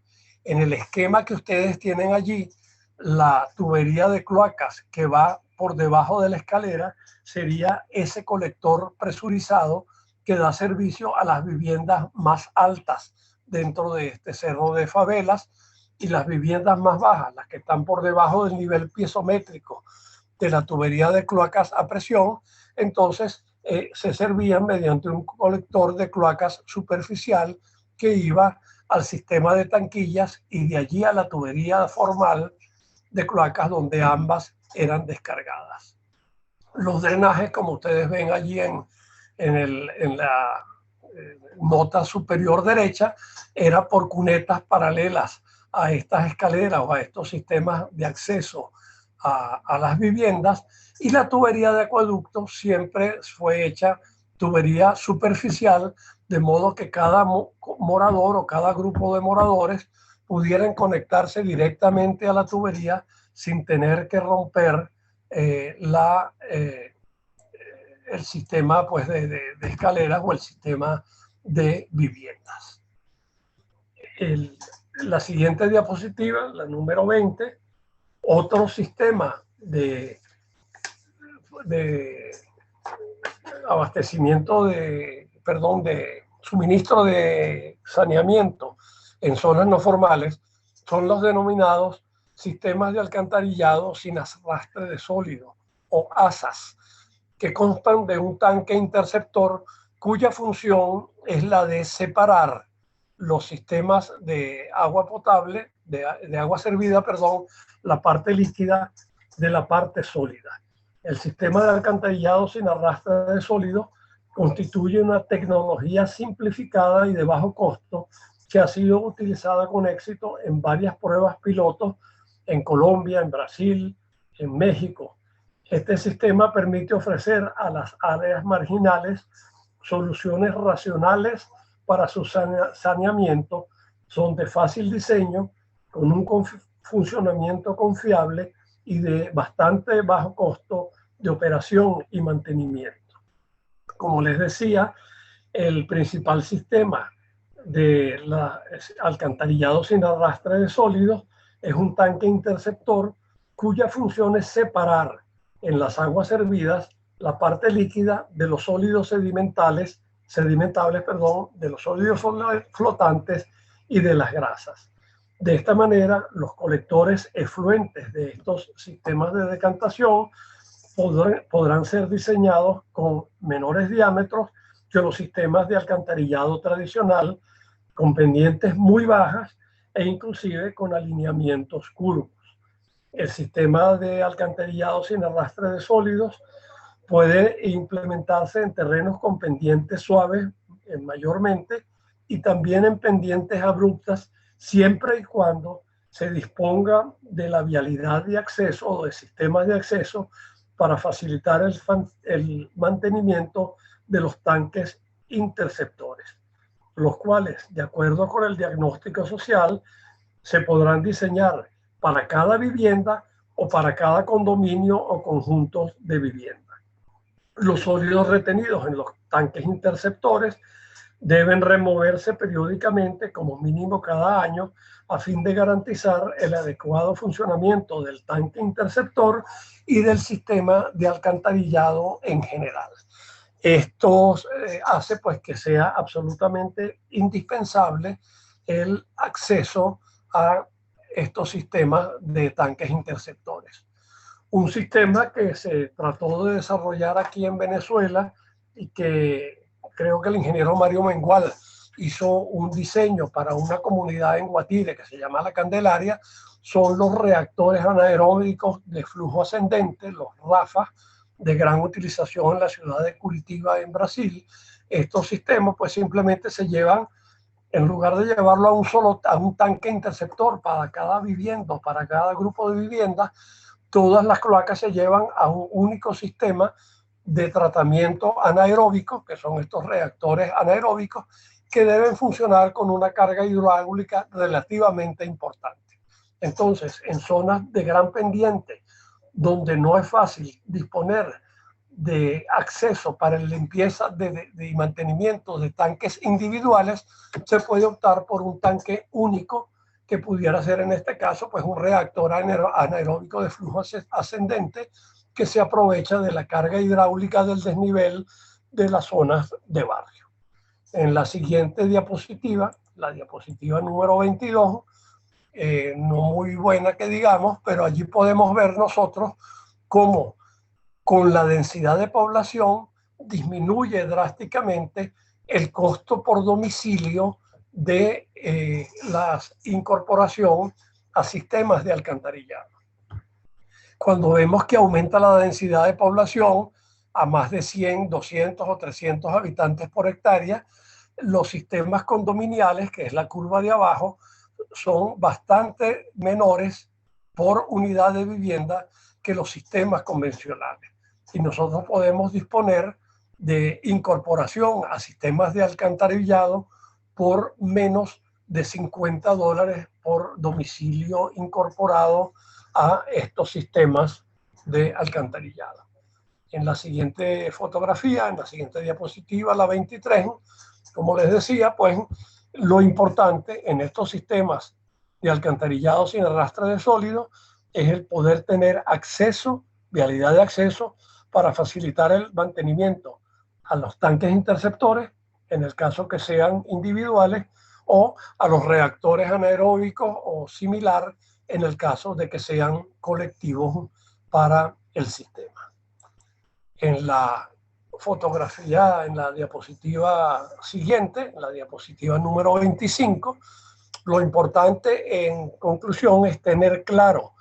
En el esquema que ustedes tienen allí, la tubería de cloacas que va por debajo de la escalera sería ese colector presurizado que da servicio a las viviendas más altas dentro de este cerro de favelas, y las viviendas más bajas, las que están por debajo del nivel piezométrico de la tubería de cloacas a presión, entonces se servían mediante un colector de cloacas superficial que iba al sistema de tanquillas y de allí a la tubería formal de cloacas donde ambas eran descargadas. Los drenajes, como ustedes ven allí en la nota superior derecha, era por cunetas paralelas a estas escaleras o a estos sistemas de acceso a las viviendas, y la tubería de acueducto siempre fue hecha tubería superficial, de modo que cada morador o cada grupo de moradores pudieran conectarse directamente a la tubería sin tener que romper el sistema pues, de escaleras o el sistema de viviendas. La siguiente diapositiva, la número 20, otro sistema de abastecimiento de suministro de saneamiento en zonas no formales son los denominados sistemas de alcantarillado sin arrastre de sólido o ASAS, que constan de un tanque interceptor cuya función es la de separar los sistemas de agua potable, de agua servida, perdón, la parte líquida de la parte sólida. El sistema de alcantarillado sin arrastre de sólido constituye una tecnología simplificada y de bajo costo que ha sido utilizada con éxito en varias pruebas pilotos en Colombia, en Brasil, en México. Este sistema permite ofrecer a las áreas marginales soluciones racionales para su saneamiento, son de fácil diseño, con un funcionamiento confiable y de bastante bajo costo de operación y mantenimiento. Como les decía, el principal sistema de alcantarillado sin arrastre de sólidos es un tanque interceptor cuya función es separar en las aguas hervidas la parte líquida de los sólidos sedimentables, de los sólidos flotantes y de las grasas. De esta manera, los colectores efluentes de estos sistemas de decantación podrán ser diseñados con menores diámetros que los sistemas de alcantarillado tradicional, con pendientes muy bajas e inclusive con alineamientos curvos. El sistema de alcantarillado sin arrastre de sólidos puede implementarse en terrenos con pendientes suaves mayormente y también en pendientes abruptas, siempre y cuando se disponga de la vialidad de acceso o de sistemas de acceso para facilitar el mantenimiento de los tanques interceptores, los cuales, de acuerdo con el diagnóstico social, se podrán diseñar para cada vivienda o para cada condominio o conjuntos de vivienda. Los sólidos retenidos en los tanques interceptores deben removerse periódicamente, como mínimo cada año, a fin de garantizar el adecuado funcionamiento del tanque interceptor y del sistema de alcantarillado en general. Esto hace pues que sea absolutamente indispensable el acceso a estos sistemas de tanques interceptores. Un sistema que se trató de desarrollar aquí en Venezuela y que creo que el ingeniero Mario Mengual hizo un diseño para una comunidad en Guatire que se llama La Candelaria, son los reactores anaeróbicos de flujo ascendente, los RAFA, de gran utilización en la ciudad de Curitiba, en Brasil. Estos sistemas pues simplemente se llevan, en lugar de llevarlo a un tanque interceptor para cada vivienda, para cada grupo de viviendas, todas las cloacas se llevan a un único sistema de tratamiento anaeróbico, que son estos reactores anaeróbicos, que deben funcionar con una carga hidráulica relativamente importante. Entonces, en zonas de gran pendiente, donde no es fácil disponer de acceso para la limpieza y mantenimiento de tanques individuales, se puede optar por un tanque único, que pudiera ser en este caso pues un reactor anaeróbico de flujo ascendente que se aprovecha de la carga hidráulica del desnivel de las zonas de barrio. En la siguiente diapositiva, la diapositiva número 22, no muy buena que digamos, pero allí podemos ver nosotros cómo con la densidad de población disminuye drásticamente el costo por domicilio de la incorporación a sistemas de alcantarillado. Cuando vemos que aumenta la densidad de población a más de 100, 200 o 300 habitantes por hectárea, los sistemas condominiales, que es la curva de abajo, son bastante menores por unidad de vivienda que los sistemas convencionales. Y nosotros podemos disponer de incorporación a sistemas de alcantarillado por menos de $50 por domicilio incorporado a estos sistemas de alcantarillado. En la siguiente fotografía, en la siguiente diapositiva, la 23, como les decía, pues lo importante en estos sistemas de alcantarillado sin arrastre de sólidos es el poder tener acceso, vialidad de acceso, para facilitar el mantenimiento a los tanques interceptores, en el caso que sean individuales, o a los reactores anaeróbicos o similar, en el caso de que sean colectivos para el sistema. En la fotografía, en la diapositiva siguiente, en la diapositiva número 25, lo importante en conclusión es tener claro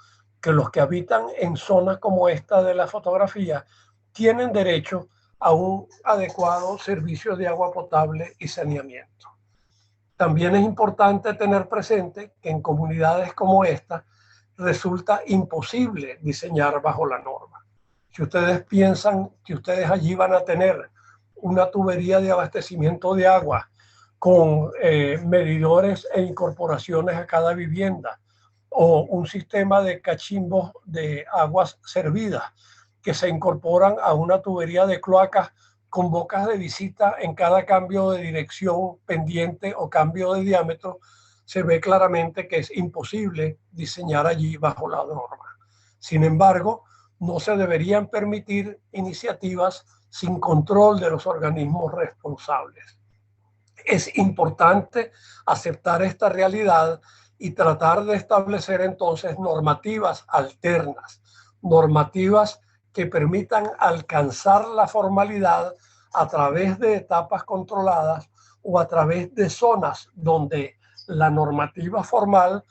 que los que habitan en zonas como esta de la fotografía tienen derecho a un adecuado servicio de agua potable y saneamiento. También es importante tener presente que en comunidades como esta resulta imposible diseñar bajo la norma. Si ustedes piensan que ustedes allí van a tener una tubería de abastecimiento de agua con medidores e incorporaciones a cada vivienda, o un sistema de cachimbos de aguas servidas que se incorporan a una tubería de cloacas con bocas de visita en cada cambio de dirección, pendiente o cambio de diámetro, se ve claramente que es imposible diseñar allí bajo la norma. Sin embargo, no se deberían permitir iniciativas sin control de los organismos responsables. Es importante aceptar esta realidad y tratar de establecer entonces normativas alternas, normativas que permitan alcanzar la formalidad a través de etapas controladas o a través de zonas donde la normativa formal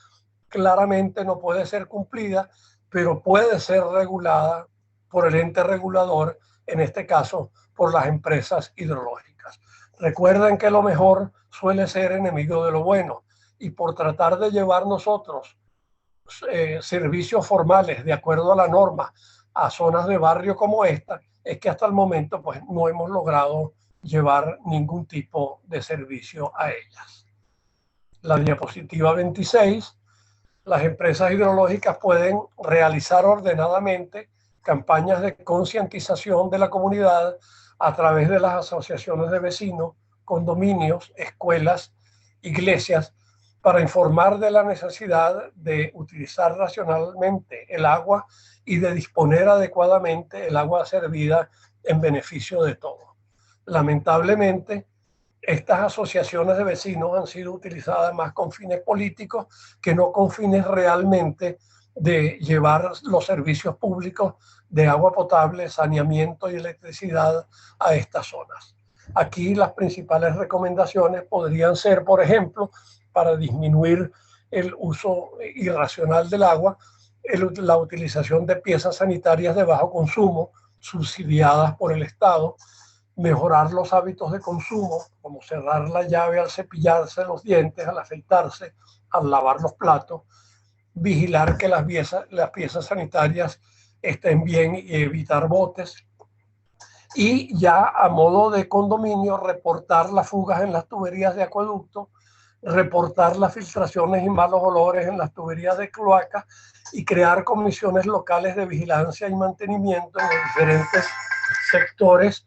claramente no puede ser cumplida, pero puede ser regulada por el ente regulador, en este caso por las empresas hidrológicas. Recuerden que lo mejor suele ser enemigo de lo bueno, y por tratar de llevar nosotros servicios formales de acuerdo a la norma a zonas de barrio como esta, es que hasta el momento pues no hemos logrado llevar ningún tipo de servicio a ellas. La diapositiva 26, las empresas hidrológicas pueden realizar ordenadamente campañas de concientización de la comunidad a través de las asociaciones de vecinos, condominios, escuelas, iglesias, para informar de la necesidad de utilizar racionalmente el agua y de disponer adecuadamente el agua servida en beneficio de todos. Lamentablemente, estas asociaciones de vecinos han sido utilizadas más con fines políticos que no con fines realmente de llevar los servicios públicos de agua potable, saneamiento y electricidad a estas zonas. Aquí las principales recomendaciones podrían ser, por ejemplo, para disminuir el uso irracional del agua, la utilización de piezas sanitarias de bajo consumo subsidiadas por el Estado, mejorar los hábitos de consumo, como cerrar la llave al cepillarse los dientes, al afeitarse, al lavar los platos, vigilar que las piezas sanitarias estén bien y evitar botes. Y ya a modo de condominio, reportar las fugas en las tuberías de acueducto, reportar las filtraciones y malos olores en las tuberías de cloaca y crear comisiones locales de vigilancia y mantenimiento en los diferentes sectores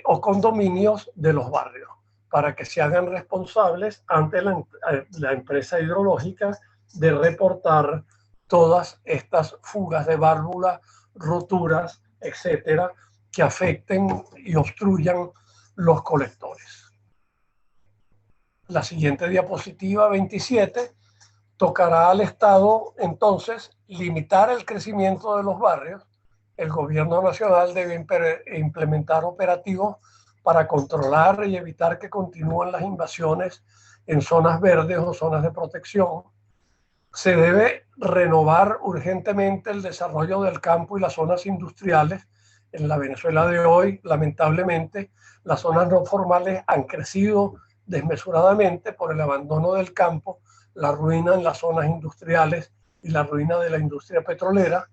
o condominios de los barrios, para que se hagan responsables ante la empresa hidrológica de reportar todas estas fugas de válvula, roturas, etcétera, que afecten y obstruyan los colectores. La siguiente diapositiva, 27, tocará al Estado entonces limitar el crecimiento de los barrios. El gobierno nacional debe implementar operativos para controlar y evitar que continúen las invasiones en zonas verdes o zonas de protección. Se debe renovar urgentemente el desarrollo del campo y las zonas industriales. En la Venezuela de hoy, lamentablemente, las zonas no formales han crecido desmesuradamente por el abandono del campo, la ruina en las zonas industriales y la ruina de la industria petrolera.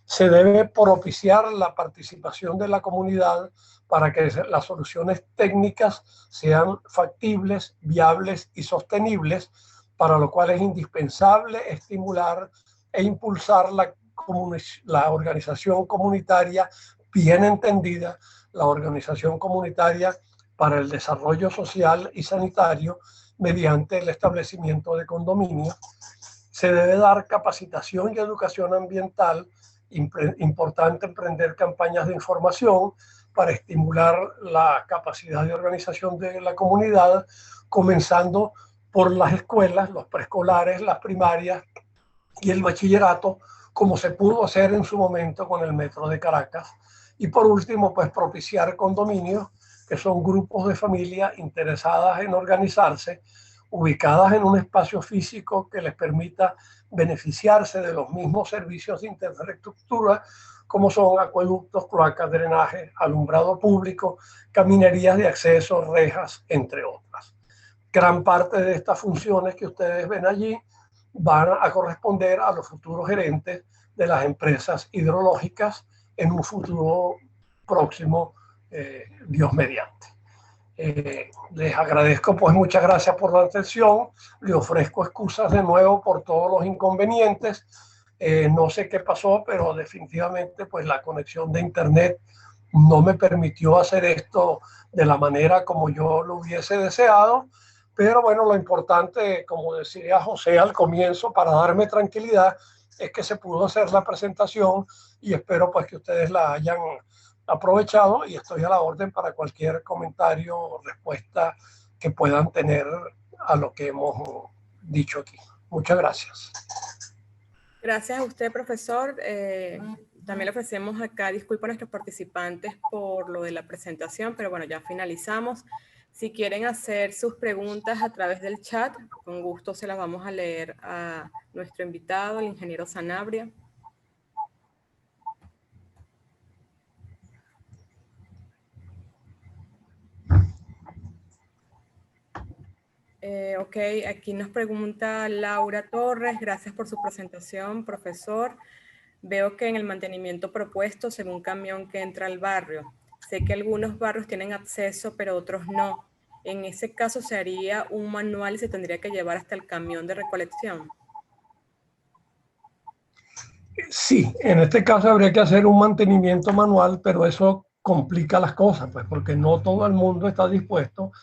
Se debe propiciar la participación de la comunidad para que las soluciones técnicas sean factibles, viables y sostenibles, para lo cual es indispensable estimular e impulsar la organización comunitaria bien entendida, la organización comunitaria para el desarrollo social y sanitario mediante el establecimiento de condominios. Se debe dar capacitación y educación ambiental. Importante emprender campañas de información para estimular la capacidad de organización de la comunidad, comenzando por las escuelas, los preescolares, las primarias y el bachillerato, como se pudo hacer en su momento con el Metro de Caracas. Y por último, pues propiciar condominios, que son grupos de familias interesadas en organizarse, ubicadas en un espacio físico que les permita beneficiarse de los mismos servicios de infraestructura, como son acueductos, cloacas, drenaje, alumbrado público, caminerías de acceso, rejas, entre otras. Gran parte de estas funciones que ustedes ven allí van a corresponder a los futuros gerentes de las empresas hidrológicas en un futuro próximo, Dios mediante. Les agradezco, pues muchas gracias por la atención. Le ofrezco excusas de nuevo por todos los inconvenientes. No sé qué pasó, pero definitivamente pues la conexión de internet no me permitió hacer esto de la manera como yo lo hubiese deseado. Pero bueno, lo importante, como decía José al comienzo, para darme tranquilidad, es que se pudo hacer la presentación y espero pues que ustedes la hayan aprovechado, y estoy a la orden para cualquier comentario o respuesta que puedan tener a lo que hemos dicho aquí. Muchas gracias. Gracias a usted, profesor. También le ofrecemos acá disculpas a nuestros participantes por lo de la presentación, pero bueno, ya finalizamos. Si quieren hacer sus preguntas a través del chat, con gusto se las vamos a leer a nuestro invitado, el ingeniero Sanabria. Ok, aquí nos pregunta Laura Torres. Gracias por su presentación, profesor. Veo que en el mantenimiento propuesto se ve un camión que entra al barrio. Sé que algunos barrios tienen acceso, pero otros no. En ese caso, ¿se haría un manual y se tendría que llevar hasta el camión de recolección? Sí, en este caso habría que hacer un mantenimiento manual, pero eso complica las cosas, pues porque no todo el mundo está dispuesto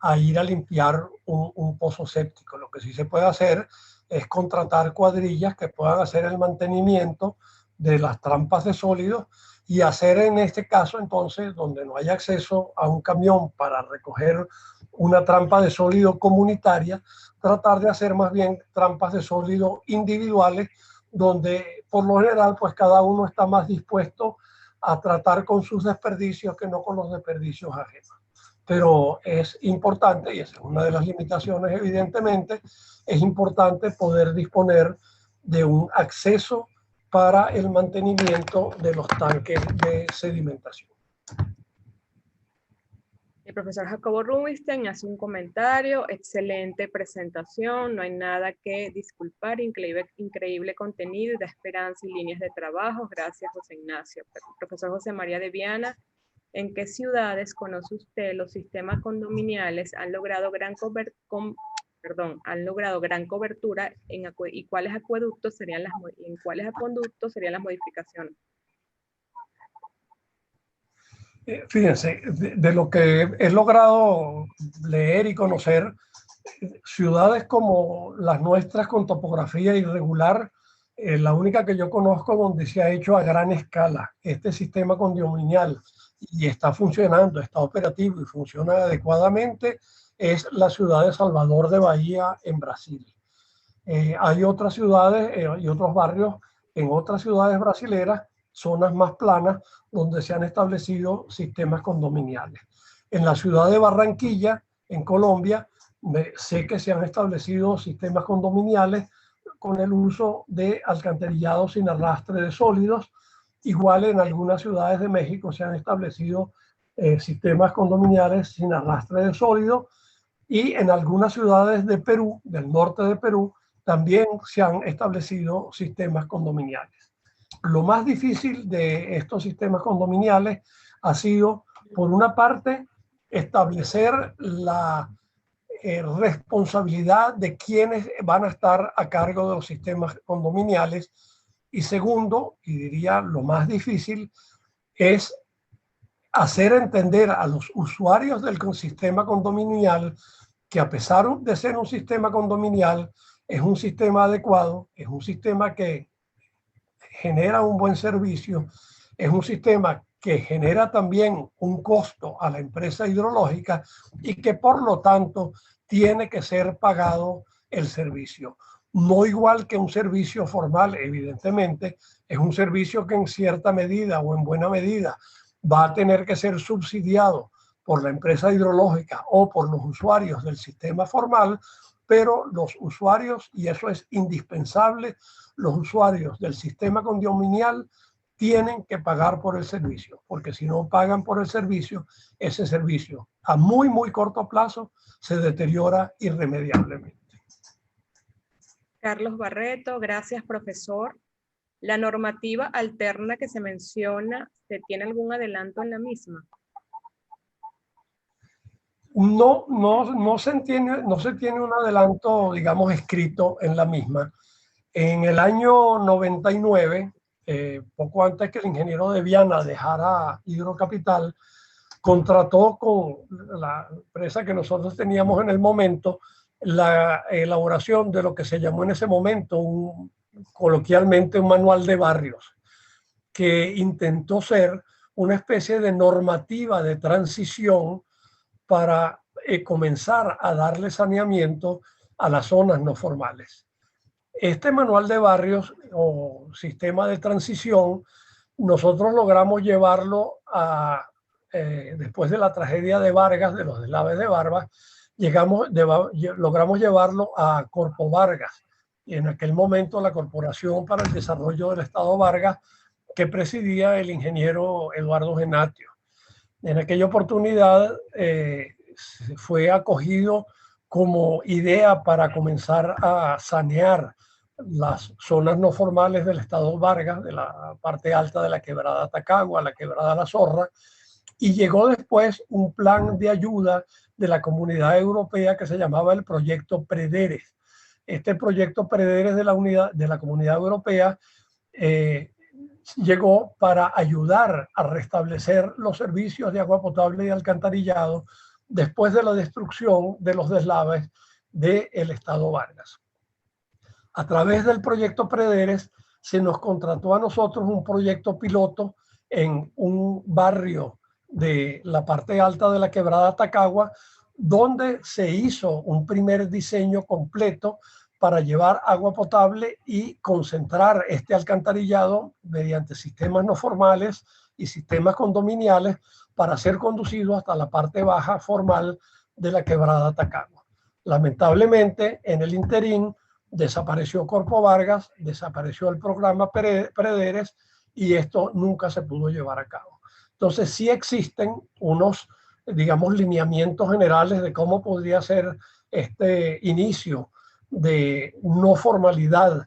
a ir a limpiar un pozo séptico. Lo que sí se puede hacer es contratar cuadrillas que puedan hacer el mantenimiento de las trampas de sólidos, y hacer en este caso entonces, donde no haya acceso a un camión para recoger una trampa de sólido comunitaria, tratar de hacer más bien trampas de sólido individuales, donde por lo general pues cada uno está más dispuesto a tratar con sus desperdicios que no con los desperdicios ajenos. Pero es importante, y esa es una de las limitaciones evidentemente, es importante poder disponer de un acceso para el mantenimiento de los tanques de sedimentación. El profesor Jacobo Rubinstein hace un comentario: excelente presentación, no hay nada que disculpar, increíble contenido y da esperanza y líneas de trabajo. Gracias, José Ignacio. Profesor José María de Viana, ¿en qué ciudades conoce usted los sistemas condominiales han logrado gran cobertura y cuáles acueductos serían las modificaciones? Fíjense, de lo que he logrado leer y conocer, ciudades como las nuestras con topografía irregular, la única que yo conozco donde se ha hecho a gran escala este sistema condominial y está funcionando, está operativo y funciona adecuadamente, es la ciudad de Salvador de Bahía en Brasil. Hay otras ciudades y otros barrios en otras ciudades brasileras, zonas más planas, donde se han establecido sistemas condominiales. En la ciudad de Barranquilla, en Colombia, sé que se han establecido sistemas condominiales con el uso de alcantarillado sin arrastre de sólidos. Igual en algunas ciudades de México se han establecido sistemas condominiales sin arrastre de sólidos, y en algunas ciudades de Perú, del norte de Perú, también se han establecido sistemas condominiales. Lo más difícil de estos sistemas condominiales ha sido, por una parte, establecer la responsabilidad de quienes van a estar a cargo de los sistemas condominiales, y segundo, y diría lo más difícil, es hacer entender a los usuarios del sistema condominial que, a pesar de ser un sistema condominial, es un sistema adecuado, es un sistema que genera un buen servicio, es un sistema que genera también un costo a la empresa hidrológica y que por lo tanto tiene que ser pagado el servicio. No igual que un servicio formal, evidentemente, es un servicio que en cierta medida o en buena medida va a tener que ser subsidiado por la empresa hidrológica o por los usuarios del sistema formal, pero los usuarios, y eso es indispensable, los usuarios del sistema condominial tienen que pagar por el servicio, porque si no pagan por el servicio, ese servicio a muy, muy corto plazo se deteriora irremediablemente. Carlos Barreto, gracias, profesor. ¿La normativa alterna que se menciona, se tiene algún adelanto en la misma? No se tiene un adelanto, digamos, escrito en la misma. En el año 99, poco antes que el ingeniero de Viana dejara Hidrocapital, contrató con la empresa que nosotros teníamos en el momento la elaboración de lo que se llamó en ese momento coloquialmente un manual de barrios, que intentó ser una especie de normativa de transición para comenzar a darle saneamiento a las zonas no formales. Este manual de barrios o sistema de transición, nosotros logramos llevarlo a, después de la tragedia de Vargas, de los deslaves de Vargas, logramos llevarlo a Corpo Vargas. Y en aquel momento la Corporación para el Desarrollo del Estado Vargas, que presidía el ingeniero Eduardo Genatio. En aquella oportunidad fue acogido como idea para comenzar a sanear las zonas no formales del estado Vargas, de la parte alta de la quebrada Tacagua, la quebrada La Zorra, y llegó después un plan de ayuda de la Comunidad Europea que se llamaba el Proyecto Prederes. Este Proyecto Prederes de la Comunidad Europea llegó para ayudar a restablecer los servicios de agua potable y alcantarillado después de la destrucción de los deslaves del estado Vargas. A través del proyecto Prederes se nos contrató a nosotros un proyecto piloto en un barrio de la parte alta de la quebrada Tacagua, donde se hizo un primer diseño completo para llevar agua potable y concentrar este alcantarillado mediante sistemas no formales y sistemas condominiales para ser conducido hasta la parte baja formal de la quebrada Tacagua. Lamentablemente, en el interín, desapareció Corpo Vargas, desapareció el programa Prederes y esto nunca se pudo llevar a cabo. Entonces sí existen unos, digamos, lineamientos generales de cómo podría ser este inicio de no formalidad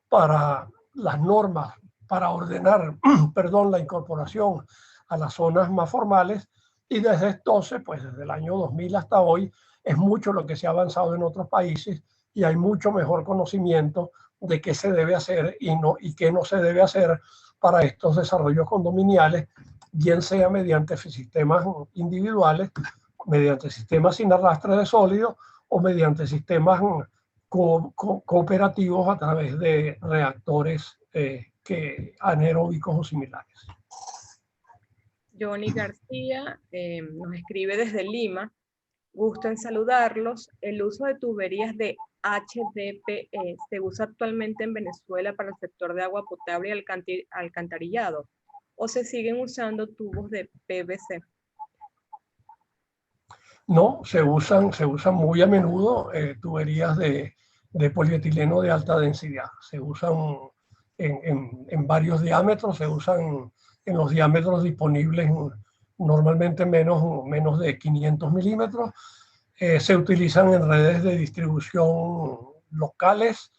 para las normas, para ordenar, perdón, la incorporación a las zonas más formales, y desde entonces, pues desde el año 2000 hasta hoy, es mucho lo que se ha avanzado en otros países y hay mucho mejor conocimiento de qué se debe hacer y qué no se debe hacer para estos desarrollos condominiales, bien sea mediante sistemas individuales, mediante sistemas sin arrastre de sólidos o mediante sistemas cooperativos a través de reactores anaeróbicos o similares. Johnny García nos escribe desde Lima. Gusto en saludarlos. El uso de tuberías de HDPE se usa actualmente en Venezuela para el sector de agua potable y alcantarillado, ¿o se siguen usando tubos de PVC? No, se usan muy a menudo tuberías de polietileno de alta densidad. Se usan en varios diámetros, se usan en los diámetros disponibles, normalmente menos de 500 milímetros. Se utilizan en redes de distribución locales,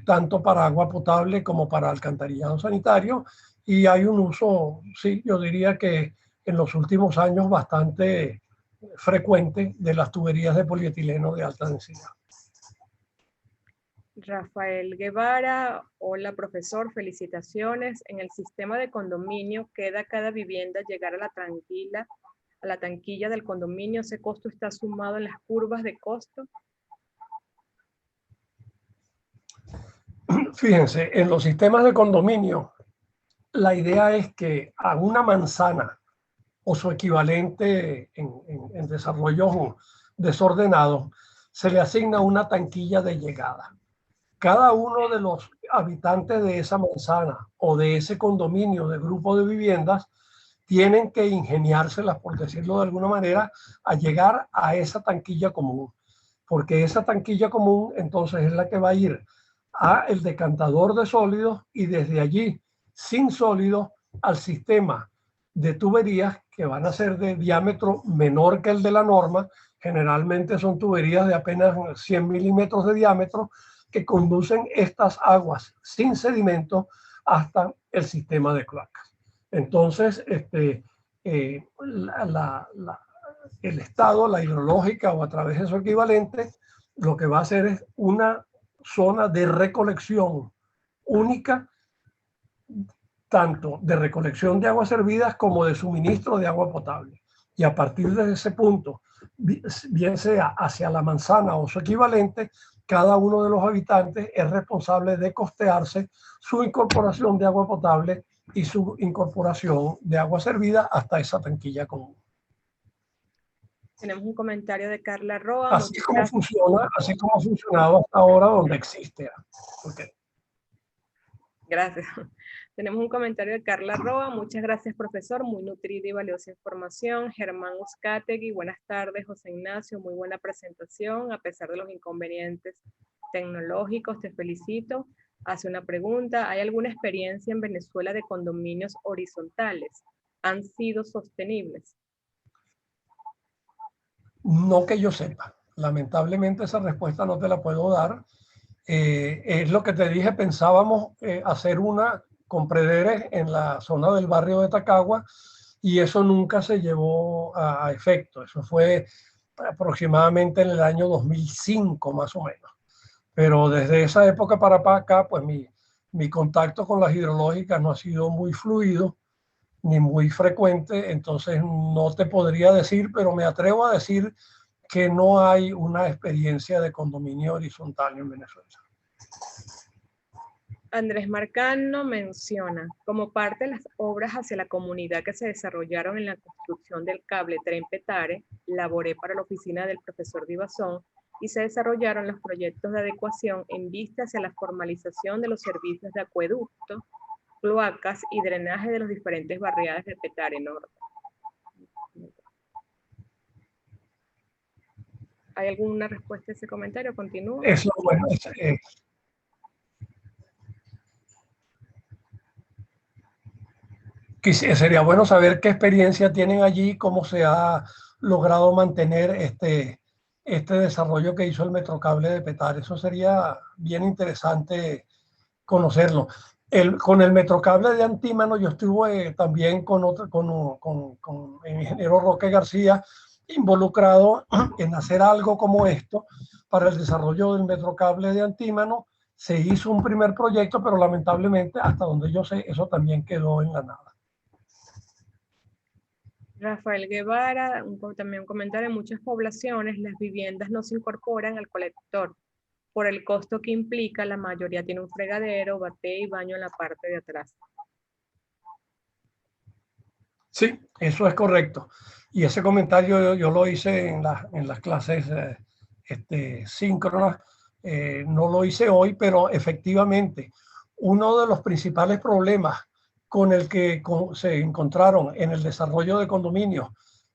tanto para agua potable como para alcantarillado sanitario, y hay un uso, sí, yo diría que en los últimos años bastante frecuente de las tuberías de polietileno de alta densidad. Rafael Guevara, hola profesor, felicitaciones. En el sistema de condominio queda cada vivienda llegar a la tanquilla del condominio. ¿Ese costo está sumado en las curvas de costo? Fíjense, en los sistemas de condominio, la idea es que a una manzana o su equivalente en desarrollos desordenados se le asigna una tanquilla de llegada. Cada uno de los habitantes de esa manzana o de ese condominio de grupo de viviendas tienen que ingeniárselas, por decirlo de alguna manera, a llegar a esa tanquilla común, porque esa tanquilla común entonces es la que va a ir a el decantador de sólidos y desde allí, sin sólidos, al sistema de tuberías que van a ser de diámetro menor que el de la norma. Generalmente son tuberías de apenas 100 milímetros de diámetro que conducen estas aguas sin sedimento hasta el sistema de cloacas. Entonces, el Estado, la hidrológica o a través de su equivalente, lo que va a hacer es una zona de recolección única, tanto de recolección de aguas servidas como de suministro de agua potable. Y a partir de ese punto, bien sea hacia la manzana o su equivalente, cada uno de los habitantes es responsable de costearse su incorporación de agua potable y su incorporación de agua servida hasta esa tanquilla común. Tenemos un comentario de Carla Roa. Así como funciona, así como ha funcionado hasta ahora donde existe. Okay. Gracias. Tenemos un comentario de Carla Roa. Muchas gracias, profesor. Muy nutrida y valiosa información. Germán Uzcategui. Buenas tardes, José Ignacio. Muy buena presentación. A pesar de los inconvenientes tecnológicos, te felicito. Hace una pregunta. ¿Hay alguna experiencia en Venezuela de condominios horizontales? ¿Han sido sostenibles? No que yo sepa. Lamentablemente esa respuesta no te la puedo dar. Es lo que te dije, pensábamos hacer una con Prederes en la zona del barrio de Tacagua y eso nunca se llevó a efecto. Eso fue aproximadamente en el año 2005 más o menos. Pero desde esa época para acá, pues mi contacto con las hidrológicas no ha sido muy fluido ni muy frecuente, entonces no te podría decir, pero me atrevo a decir que no hay una experiencia de condominio horizontal en Venezuela. Andrés Marcano menciona, como parte de las obras hacia la comunidad que se desarrollaron en la construcción del cable Tren Petare, laboré para la oficina del profesor Divazón y se desarrollaron los proyectos de adecuación en vista hacia la formalización de los servicios de acueducto, cloacas y drenaje de las diferentes barriadas de Petare Norte. ¿Hay alguna respuesta a ese comentario? Continúo. Eso, bueno, sería bueno saber qué experiencia tienen allí, cómo se ha logrado mantener este desarrollo que hizo el Metrocable de Petare. Eso sería bien interesante conocerlo. Con el Metrocable de Antímano yo estuve también con el ingeniero Roque García involucrado en hacer algo como esto para el desarrollo del Metrocable de Antímano. Se hizo un primer proyecto, pero lamentablemente, hasta donde yo sé, eso también quedó en la nada. Rafael Guevara, también un comentario. En muchas poblaciones las viviendas no se incorporan al colector. Por el costo que implica, la mayoría tiene un fregadero, bate y baño en la parte de atrás. Sí, eso es correcto. Y ese comentario yo lo hice en las clases síncronas. No lo hice hoy, pero efectivamente uno de los principales problemas con el que se encontraron en el desarrollo de condominios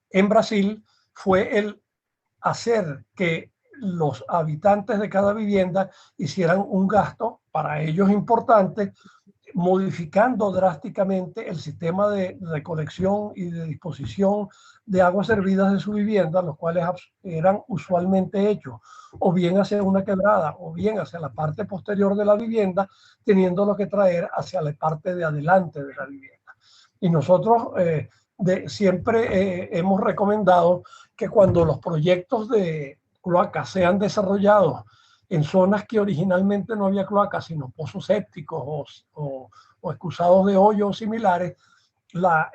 en Brasil fue el hacer que los habitantes de cada vivienda hicieran un gasto para ellos importante, modificando drásticamente el sistema de recolección y de disposición de aguas servidas de su vivienda, los cuales eran usualmente hechos o bien hacia una quebrada o bien hacia la parte posterior de la vivienda, teniéndolo que traer hacia la parte de adelante de la vivienda. Y nosotros siempre hemos recomendado que cuando los proyectos de cloacas sean desarrollados en zonas que originalmente no había cloacas, sino pozos sépticos o excusados de hoyos similares, la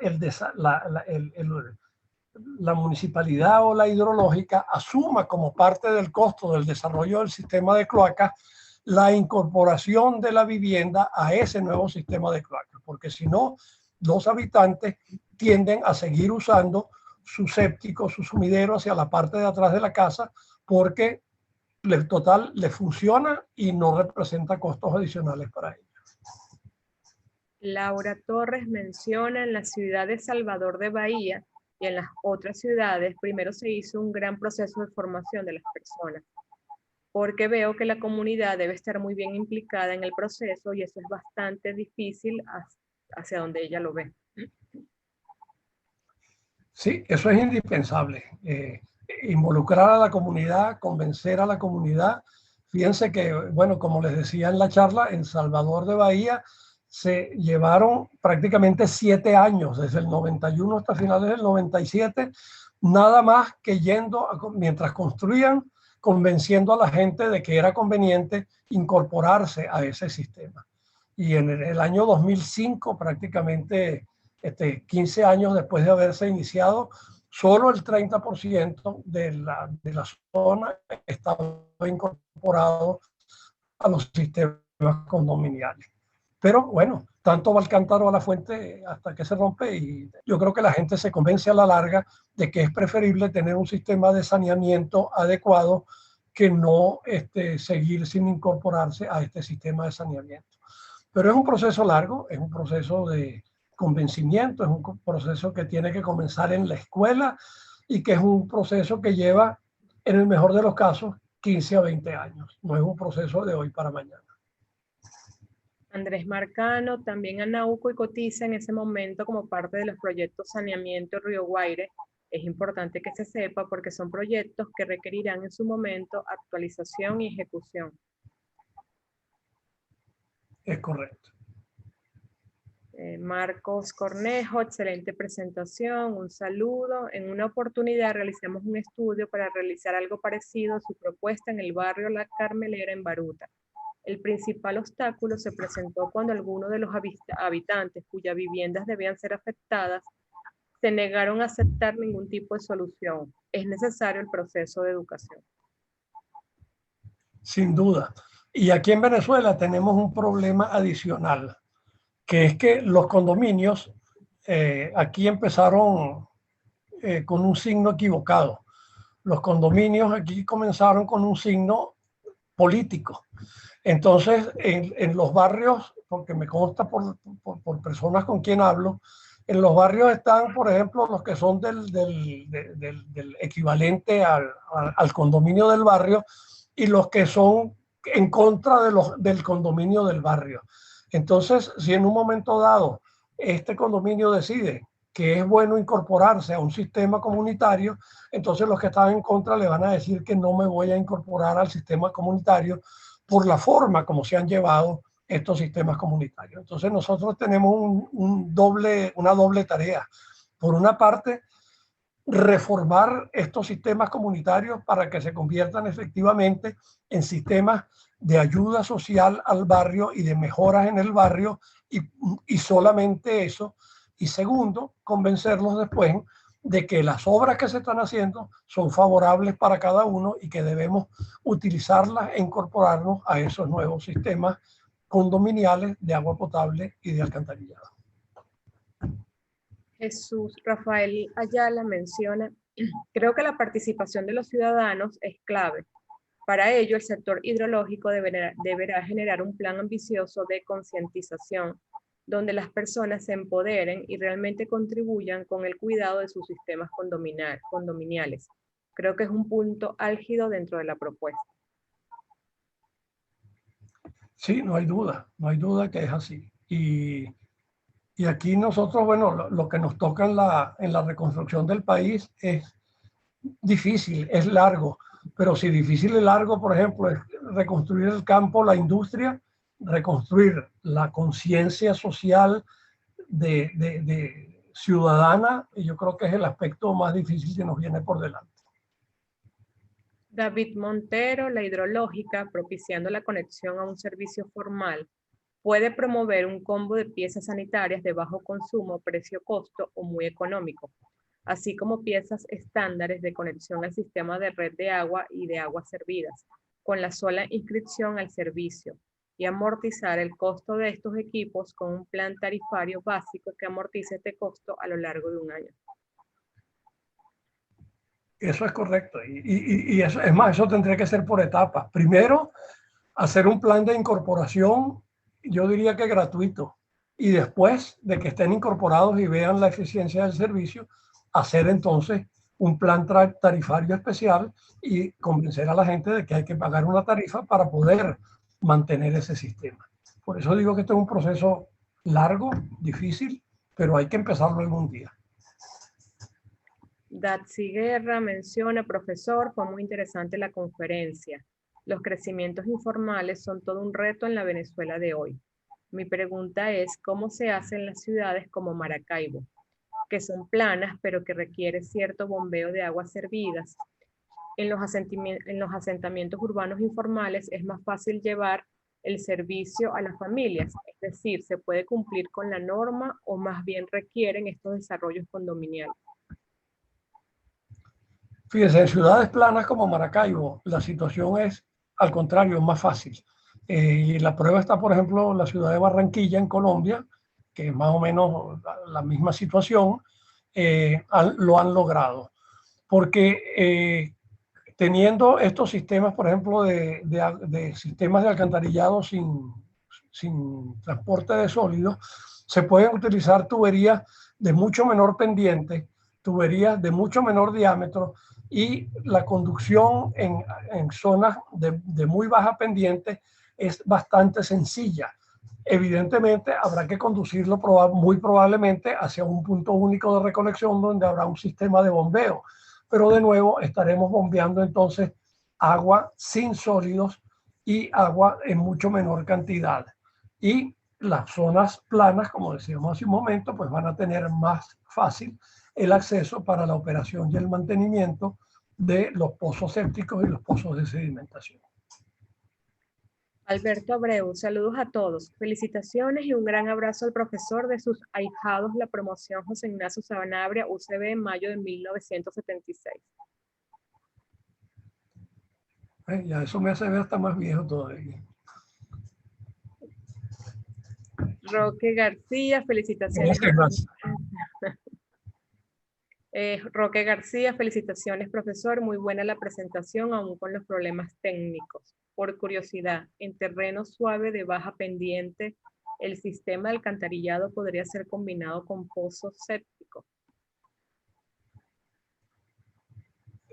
municipalidad o la hidrológica asuma como parte del costo del desarrollo del sistema de cloacas la incorporación de la vivienda a ese nuevo sistema de cloacas, porque si no, los habitantes tienden a seguir usando su séptico, su sumidero hacia la parte de atrás de la casa, porque el total le funciona y no representa costos adicionales para ellos. Laura Torres menciona en la ciudad de Salvador de Bahía y en las otras ciudades, primero se hizo un gran proceso de formación de las personas, porque veo que la comunidad debe estar muy bien implicada en el proceso y eso es bastante difícil hacia donde ella lo ve. Sí, eso es indispensable. Involucrar a la comunidad, convencer a la comunidad. Fíjense que, bueno, como les decía en la charla, en Salvador de Bahía se llevaron prácticamente 7 años, desde el 91 hasta finales del 97, nada más que mientras construían, convenciendo a la gente de que era conveniente incorporarse a ese sistema. Y en el año 2005, prácticamente 15 años después de haberse iniciado, solo el 30% de la zona estaba incorporado a los sistemas condominiales. Pero bueno, tanto va el cántaro a la fuente hasta que se rompe, y yo creo que la gente se convence a la larga de que es preferible tener un sistema de saneamiento adecuado que no seguir sin incorporarse a este sistema de saneamiento. Pero es un proceso largo, es un proceso de convencimiento, es un proceso que tiene que comenzar en la escuela y que es un proceso que lleva, en el mejor de los casos, 15 a 20 años. No es un proceso de hoy para mañana. Andrés Marcano, también Anauco y Cotiza en ese momento como parte de los proyectos Saneamiento Río Guaire. Es importante que se sepa porque son proyectos que requerirán en su momento actualización y ejecución. Es correcto. Marcos Cornejo, excelente presentación, un saludo. En una oportunidad realizamos un estudio para realizar algo parecido a su propuesta en el barrio La Carmelera en Baruta. El principal obstáculo se presentó cuando algunos de los habitantes cuyas viviendas debían ser afectadas se negaron a aceptar ningún tipo de solución. Es necesario el proceso de educación. Sin duda. Y aquí en Venezuela tenemos un problema adicional, que es que los condominios aquí empezaron con un signo equivocado. Los condominios aquí comenzaron con un signo político. Entonces, en los barrios, porque me consta por personas con quien hablo, en los barrios están, por ejemplo, los que son del equivalente al condominio del barrio y los que son en contra del condominio del barrio. Entonces, si en un momento dado este condominio decide que es bueno incorporarse a un sistema comunitario, entonces los que están en contra le van a decir que no me voy a incorporar al sistema comunitario por la forma como se han llevado estos sistemas comunitarios. Entonces nosotros tenemos una doble tarea. Por una parte, reformar estos sistemas comunitarios para que se conviertan efectivamente en sistemas de ayuda social al barrio y de mejoras en el barrio, y solamente eso. Y segundo, convencerlos después de que las obras que se están haciendo son favorables para cada uno y que debemos utilizarlas e incorporarnos a esos nuevos sistemas condominiales de agua potable y de alcantarillado. Jesús Rafael Ayala menciona, creo que la participación de los ciudadanos es clave. Para ello, el sector hidrológico deberá generar un plan ambicioso de concientización, donde las personas se empoderen y realmente contribuyan con el cuidado de sus sistemas condominiales. Creo que es un punto álgido dentro de la propuesta. Sí, no hay duda que es así. Y aquí nosotros, bueno, lo que nos toca en la reconstrucción del país es difícil, es largo, pero si difícil y largo, por ejemplo, es reconstruir el campo, la industria, reconstruir la conciencia social de ciudadana, y yo creo que es el aspecto más difícil que nos viene por delante. David Montero, la hidrológica, propiciando la conexión a un servicio formal, puede promover un combo de piezas sanitarias de bajo consumo, precio-costo o muy económico, así como piezas estándares de conexión al sistema de red de agua y de aguas servidas, con la sola inscripción al servicio, y amortizar el costo de estos equipos con un plan tarifario básico que amortice este costo a lo largo de un año. Eso es correcto. Y eso, es más, eso tendría que ser por etapas. Primero, hacer un plan de incorporación, yo diría que gratuito. Y después de que estén incorporados y vean la eficiencia del servicio, hacer entonces un plan tarifario especial y convencer a la gente de que hay que pagar una tarifa para poder mantener ese sistema. Por eso digo que esto es un proceso largo, difícil, pero hay que empezarlo algún día. Datsi Guerra menciona, profesor, fue muy interesante la conferencia. Los crecimientos informales son todo un reto en la Venezuela de hoy. Mi pregunta es, ¿cómo se hace en las ciudades como Maracaibo? que son planas, pero que requiere cierto bombeo de aguas servidas. En los asentamientos urbanos informales es más fácil llevar el servicio a las familias, es decir, se puede cumplir con la norma o más bien requieren estos desarrollos condominiales. Fíjense, en ciudades planas como Maracaibo, la situación es, al contrario, más fácil. Y la prueba está, por ejemplo, en la ciudad de Barranquilla, en Colombia, que es más o menos la misma situación, lo han logrado. Porque teniendo estos sistemas, por ejemplo, de sistemas de alcantarillado sin transporte de sólidos, se pueden utilizar tuberías de mucho menor pendiente, tuberías de mucho menor diámetro, y la conducción en zonas de muy baja pendiente es bastante sencilla. Evidentemente habrá que conducirlo muy probablemente hacia un punto único de recolección donde habrá un sistema de bombeo, pero de nuevo estaremos bombeando entonces agua sin sólidos y agua en mucho menor cantidad. Y las zonas planas, como decíamos hace un momento, pues van a tener más fácil el acceso para la operación y el mantenimiento de los pozos sépticos y los pozos de sedimentación. Alberto Abreu, saludos a todos. Felicitaciones y un gran abrazo al profesor de sus ahijados, la promoción José Ignacio Sanabria, UCB, en mayo de 1976. Ya eso me hace ver hasta más viejo todavía. Roque García, felicitaciones. Gracias. Roque García, felicitaciones, profesor. Muy buena la presentación, aún con los problemas técnicos. Por curiosidad, en terreno suave de baja pendiente, ¿el sistema de alcantarillado podría ser combinado con pozos sépticos?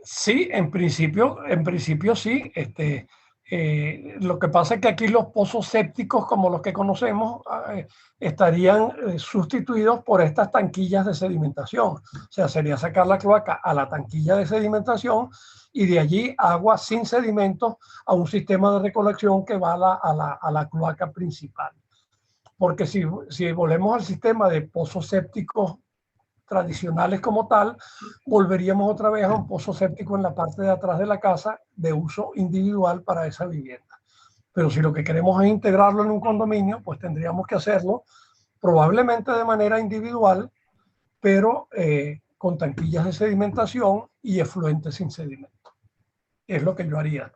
Sí, en principio sí. Lo que pasa es que aquí los pozos sépticos, como los que conocemos, estarían sustituidos por estas tanquillas de sedimentación. O sea, sería sacar la cloaca a la tanquilla de sedimentación y de allí agua sin sedimentos a un sistema de recolección que va a la cloaca principal. Porque si volvemos al sistema de pozos sépticos tradicionales como tal, volveríamos otra vez a un pozo séptico en la parte de atrás de la casa de uso individual para esa vivienda. Pero si lo que queremos es integrarlo en un condominio, pues tendríamos que hacerlo probablemente de manera individual, pero con tanquillas de sedimentación y efluentes sin sedimento. Es lo que yo haría.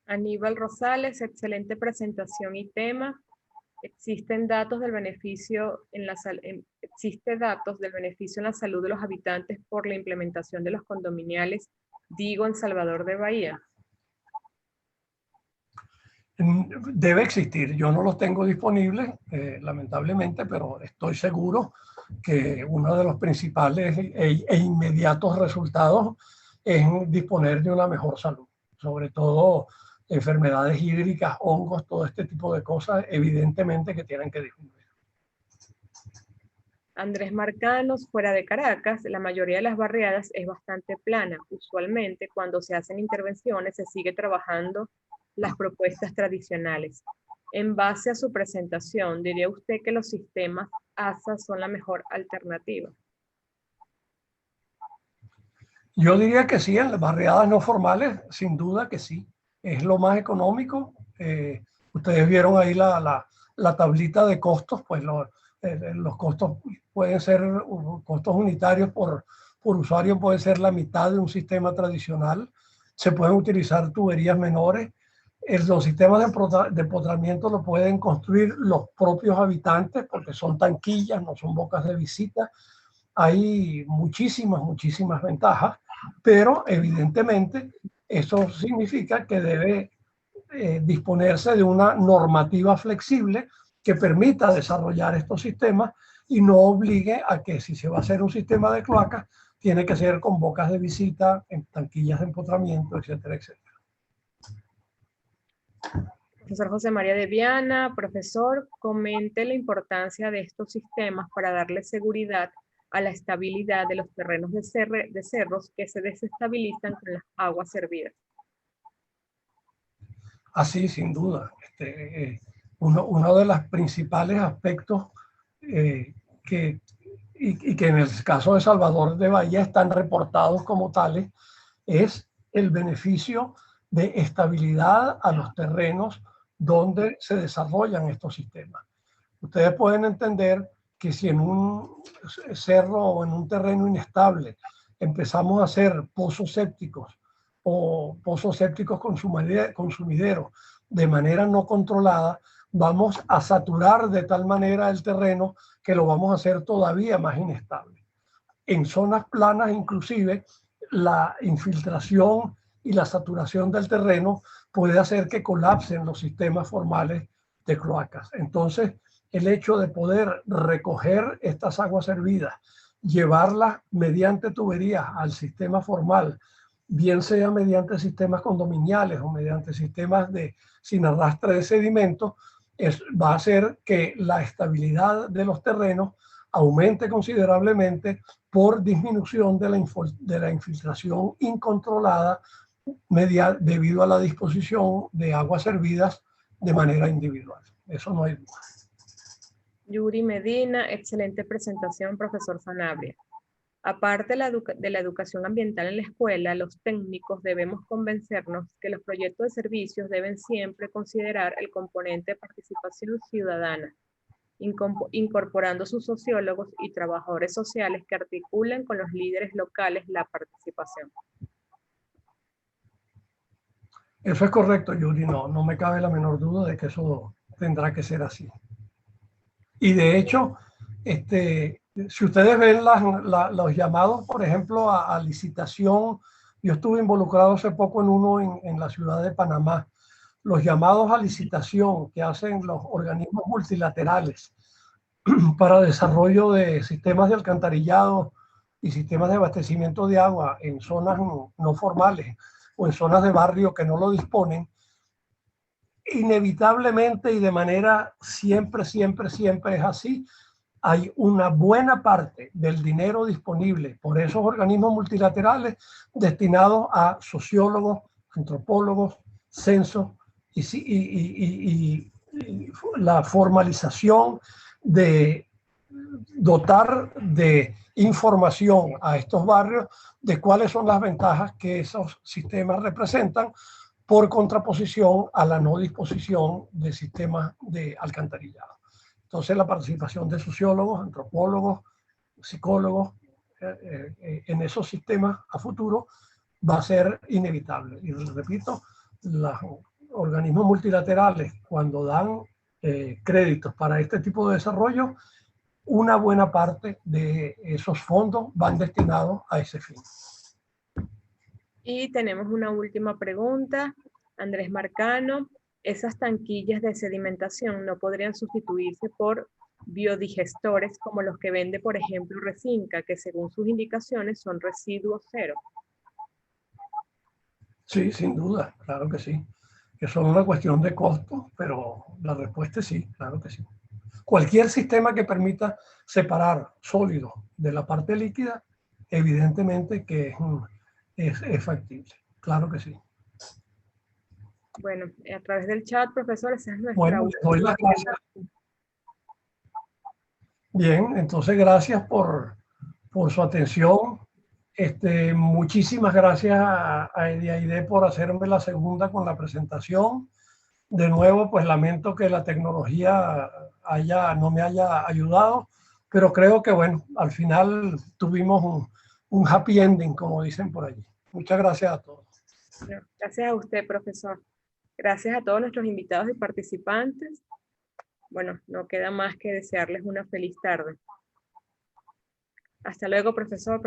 Aníbal Rosales, excelente presentación y tema. ¿Existe datos del beneficio en la salud de los habitantes por la implementación de los condominiales, digo, en Salvador de Bahía? Debe existir. Yo no los tengo disponibles, lamentablemente, pero estoy seguro que uno de los principales e inmediatos resultados es disponer de una mejor salud, sobre todo enfermedades hídricas, hongos, todo este tipo de cosas, evidentemente que tienen que disminuir. Andrés Marcanos, fuera de Caracas, la mayoría de las barriadas es bastante plana. Usualmente, cuando se hacen intervenciones, se sigue trabajando las propuestas tradicionales. En base a su presentación, ¿diría usted que los sistemas ASA son la mejor alternativa? Yo diría que sí, en las barriadas no formales, sin duda que sí. Es lo más económico. Ustedes vieron ahí la tablita de costos, pues los costos pueden ser, costos unitarios por usuario puede ser la mitad de un sistema tradicional. Se pueden utilizar tuberías menores. Los sistemas de empotramiento lo pueden construir los propios habitantes porque son tanquillas, no son bocas de visita. Hay muchísimas ventajas, pero evidentemente eso significa que debe disponerse de una normativa flexible que permita desarrollar estos sistemas y no obligue a que si se va a hacer un sistema de cloacas, tiene que ser con bocas de visita, en tanquillas de empotramiento, etcétera, etcétera. Profesor José María de Viana, profesor, comente la importancia de estos sistemas para darle seguridad a la estabilidad de los terrenos de cerros que se desestabilizan con las aguas servidas. Así, sin duda. Uno de los principales aspectos que y que en el caso de Salvador de Bahía están reportados como tales, es el beneficio de estabilidad a los terrenos donde se desarrollan estos sistemas. Ustedes pueden entender que si en un cerro o en un terreno inestable empezamos a hacer pozos sépticos o pozos sépticos consumideros de manera no controlada, vamos a saturar de tal manera el terreno que lo vamos a hacer todavía más inestable. En zonas planas, inclusive, la infiltración y la saturación del terreno puede hacer que colapsen los sistemas formales de cloacas. Entonces, el hecho de poder recoger estas aguas hervidas, llevarlas mediante tuberías al sistema formal, bien sea mediante sistemas condominiales o mediante sistemas sin arrastre de sedimentos, va a hacer que la estabilidad de los terrenos aumente considerablemente por disminución de la infiltración incontrolada debido a la disposición de aguas hervidas de manera individual. Eso no hay duda. Yuri Medina, excelente presentación, profesor Sanabria. Aparte de la educación ambiental en la escuela, los técnicos debemos convencernos que los proyectos de servicios deben siempre considerar el componente de participación ciudadana, incorporando sus sociólogos y trabajadores sociales que articulen con los líderes locales la participación. Eso es correcto, Yuri, no me cabe la menor duda de que eso tendrá que ser así. Y de hecho, si ustedes ven los llamados, por ejemplo, a licitación, yo estuve involucrado hace poco en uno en la ciudad de Panamá, los llamados a licitación que hacen los organismos multilaterales para desarrollo de sistemas de alcantarillado y sistemas de abastecimiento de agua en zonas no formales o en zonas de barrio que no lo disponen, inevitablemente y de manera siempre es así, hay una buena parte del dinero disponible por esos organismos multilaterales destinados a sociólogos, antropólogos, censos y la formalización de dotar de información a estos barrios de cuáles son las ventajas que esos sistemas representan por contraposición a la no disposición de sistemas de alcantarillado. Entonces, la participación de sociólogos, antropólogos, psicólogos en esos sistemas a futuro va a ser inevitable. Y repito, los organismos multilaterales, cuando dan créditos para este tipo de desarrollo, una buena parte de esos fondos van destinados a ese fin. Y tenemos una última pregunta. Andrés Marcano, ¿esas tanquillas de sedimentación no podrían sustituirse por biodigestores como los que vende, por ejemplo, Refinca, que según sus indicaciones son residuos cero? Sí, sin duda, claro que sí. Que son una cuestión de costo, pero la respuesta es sí, claro que sí. Cualquier sistema que permita separar sólido de la parte líquida, evidentemente que es factible, claro que sí. Bueno, a través del chat, profesor, esa es nuestra bueno, doy las gracias. Bien, entonces gracias por su atención. Muchísimas gracias a Ediaide por hacerme la segunda con la presentación. De nuevo, pues lamento que la tecnología no me haya ayudado, pero creo que, bueno, al final tuvimos un happy ending, como dicen por allí. Muchas gracias a todos. Gracias a usted, profesor. Gracias a todos nuestros invitados y participantes. Bueno, no queda más que desearles una feliz tarde. Hasta luego, profesor.